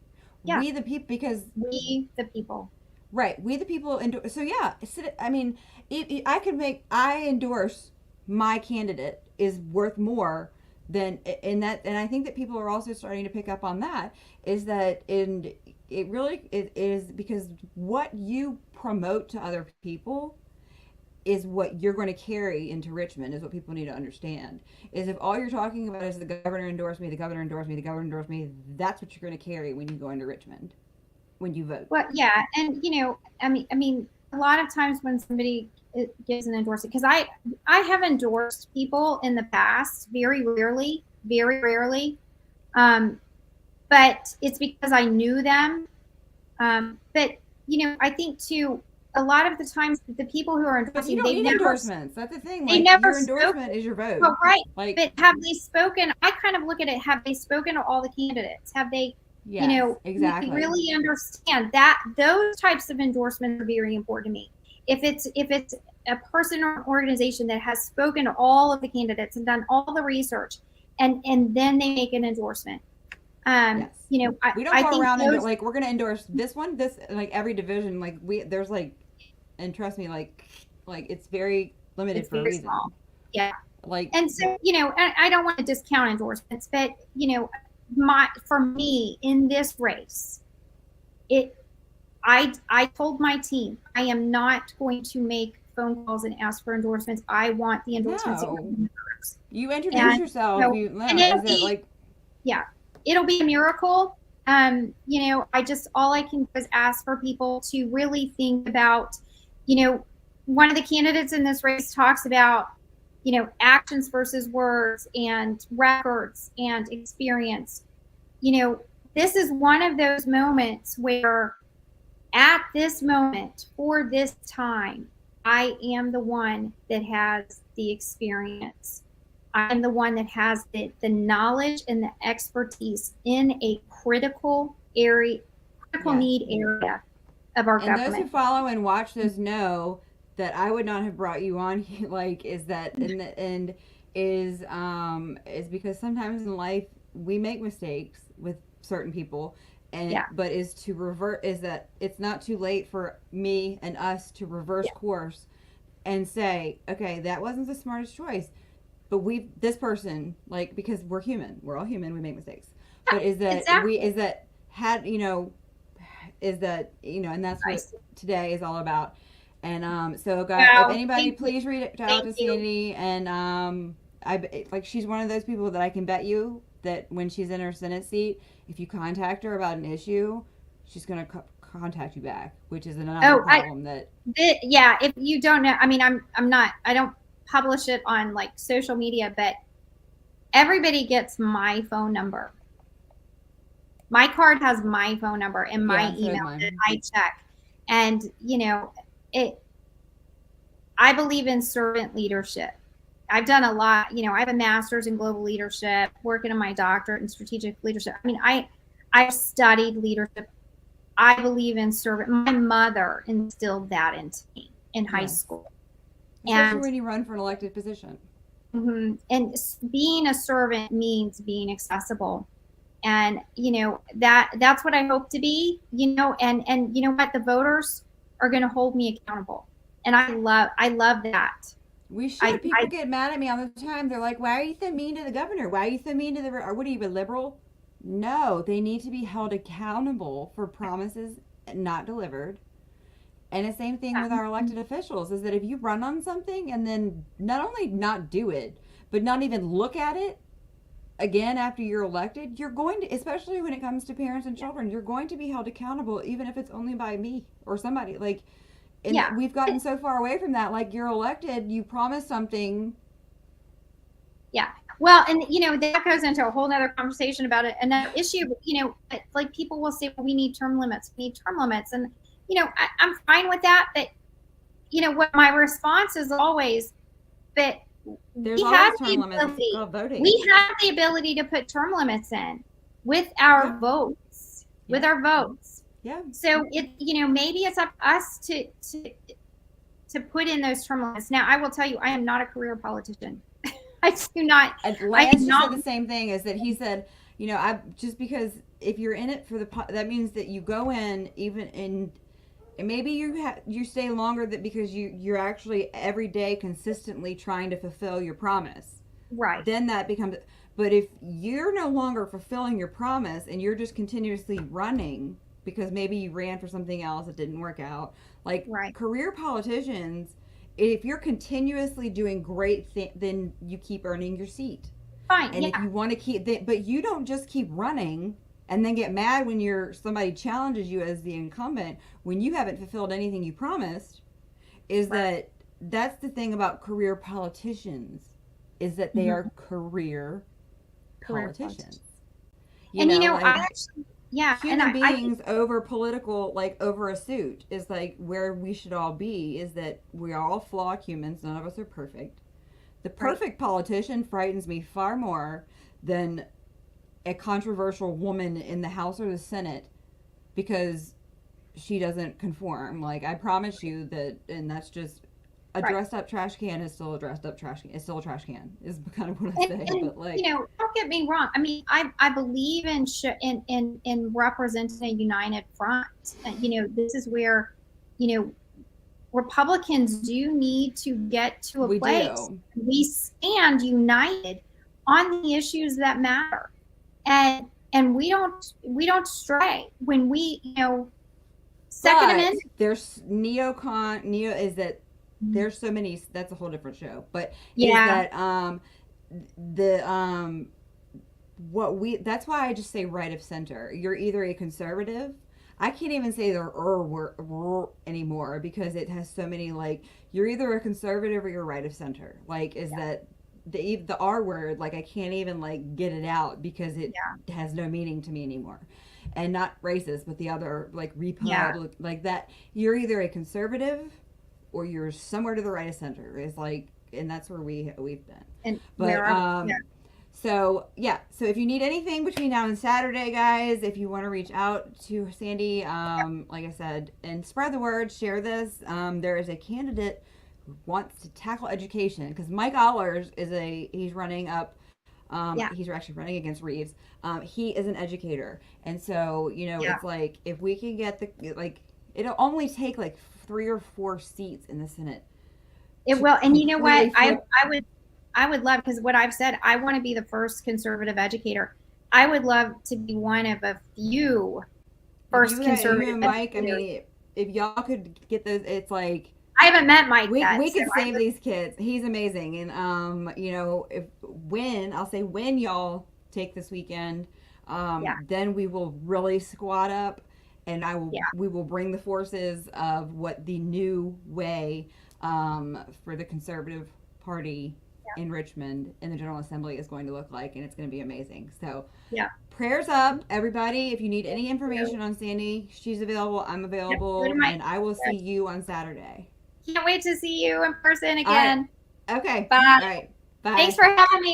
Yeah. We the people, because we the people. Right, we the people. So yeah, I mean, I endorse my candidate is worth more than in that, and I think that people are also starting to pick up on that. Is that it is because what you promote to other people is what you're going to carry into Richmond, is what people need to understand. Is if all you're talking about is the governor endorsed me, the governor endorsed me, the governor endorsed me, that's what you're going to carry when you go into Richmond, when you vote. Well, yeah, and I mean, a lot of times when somebody gives an endorsement, because I have endorsed people in the past, very rarely, but it's because I knew them. But I think too, a lot of the times the people who are endorsing, but you don't need endorsements. That's the thing. They like, never your endorsement is your vote. Well, right. Like, but have they spoken? I kind of look at it. Have they spoken to all the candidates? Have they? yes, exactly. We really understand that those types of endorsements are very important to me. If it's a person or an organization that has spoken to all of the candidates and done all the research, and then they make an endorsement. Yes. We don't go around and like, we're going to endorse this one, this, like every division, like there's like, and trust me, like it's very limited, it's for very a reason. Small. Yeah. Like, and so, I don't want to discount endorsements, but for me in this race, I told my team, I am not going to make phone calls and ask for endorsements. I want the endorsements. No. You introduce yourself. Yeah, it'll be a miracle. All I can do is ask for people to really think about, one of the candidates in this race talks about, actions versus words and records and experience. This is one of those moments where at this moment, for this time, I am the one that has the experience. I am the one that has the knowledge and the expertise in a critical area, need area of our government. And those who follow and watch this know that I would not have brought you on, is because sometimes in life we make mistakes with certain people, but is that it's not too late for me and us to reverse course and say, okay, that wasn't the smartest choice, but this person, because we're human, we're all human, we make mistakes, but and that's what today is all about. And so, guys, if anybody, please reach out to Sandy. And she's one of those people that I can bet you that when she's in her Senate seat, if you contact her about an issue, she's going to contact you back, which is another problem. If you don't know, I don't publish it on social media, but everybody gets my phone number. My card has my phone number and my email that I check. And, I believe in servant leadership. I've done a lot, I have a master's in global leadership, working on my doctorate in strategic leadership. I've studied leadership. I believe in servant. My mother instilled that into me in high school. Especially when you run for an elected position. Mm-hmm. And being a servant means being accessible. And, that's what I hope to be, and you know what? The voters are going to hold me accountable. And I love that. We should. People get mad at me all the time. They're like, why are you so mean to the governor? Why are you so mean to or what are you, a liberal? No, they need to be held accountable for promises not delivered. And the same thing with our elected officials is that if you run on something and then not only not do it, but not even look at it again after you're elected, you're going to, especially when it comes to parents and children, you're going to be held accountable, even if it's only by me or somebody. We've gotten so far away from that. You're elected, you promise something. Yeah. Well, and that goes into a whole other conversation about it. Another issue, people will say, well, we need term limits. And, I'm fine with that. But, what my response is always, but we have the ability to put term limits in with our votes, Yeah. So maybe it's up to us to put in those term limits. Now, I will tell you, I am not a career politician. I do not. Lance said the same thing. Is that he said, just because if you're in it for that means that you go in even in, and maybe you stay longer because you're actually every day consistently trying to fulfill your promise. Right. Then that becomes. But if you're no longer fulfilling your promise and you're just continuously running because maybe you ran for something else that didn't work out, career politicians, if you're continuously doing great then you keep earning your seat. Fine. And yeah. if you want to but you don't just keep running and then get mad when somebody challenges you as the incumbent when you haven't fulfilled anything you promised. Is Right. that's the thing about career politicians, is that they are career politicians. Politician. You And know, I like actually, yeah, and human I think beings over political, like over a suit, is like where we should all be. Is that we are all flawed humans. None of us are perfect. The right. perfect politician frightens me far more than a controversial woman in the House or the Senate because she doesn't conform. Like, I promise you that, and that's just a Right. dressed up trash can is still a dressed up trash can. It's still a trash can, is kind of what I say. And But like, don't get me wrong. I mean, I believe in in representing a united front. This is where, you know, Republicans do need to get to a we place do. we stand united on the issues that matter, and we don't stray when Second But Amendment. there's neo is that there's so many, that's a whole different show. But is Yeah, that the what we that's why I just say right of center. You're either a conservative. I can't even say the word anymore because it has so many, like, you're either a conservative or you're right of center. Like, is that the R word, like, I can't even like get it out because it yeah, has no meaning to me anymore. And not racist, but the other, like, yeah. republic, like that. You're either a conservative or you're somewhere to the right of center. Is like, and that's where we've been. And But wherever. Yeah, so yeah, so if you need anything between now and Saturday, guys, if you want to reach out to Sandy, like I said, and spread the word, share this. There is a candidate who wants to tackle education because Mike Allers he's running up. yeah, He's actually running against Reeves. He is an educator, and so yeah. it's like if we can get it'll only take like 3 or 4 seats in the Senate It to will. And you know what? completely flip. I would love, because what I've said, I want to be the first conservative educator. I would love to be one of a few first You conservative and Mike, I educators. mean, if y'all could get those, it's like I haven't met Mike we yet, so could I save would, these kids. He's amazing, and if when y'all take this weekend, yeah, then we will really squat up, and yeah, we will bring the forces of what the new way for the Conservative Party in Richmond in the General Assembly is going to look like, and it's going to be amazing. So yeah. prayers up, everybody. If you need any So, information on Sandy, she's available. I'm yep, go to available, Mike. and I will see you on Saturday. Can't wait to see you in person All right. again. Okay. Bye. All right. Thanks Bye. for having me.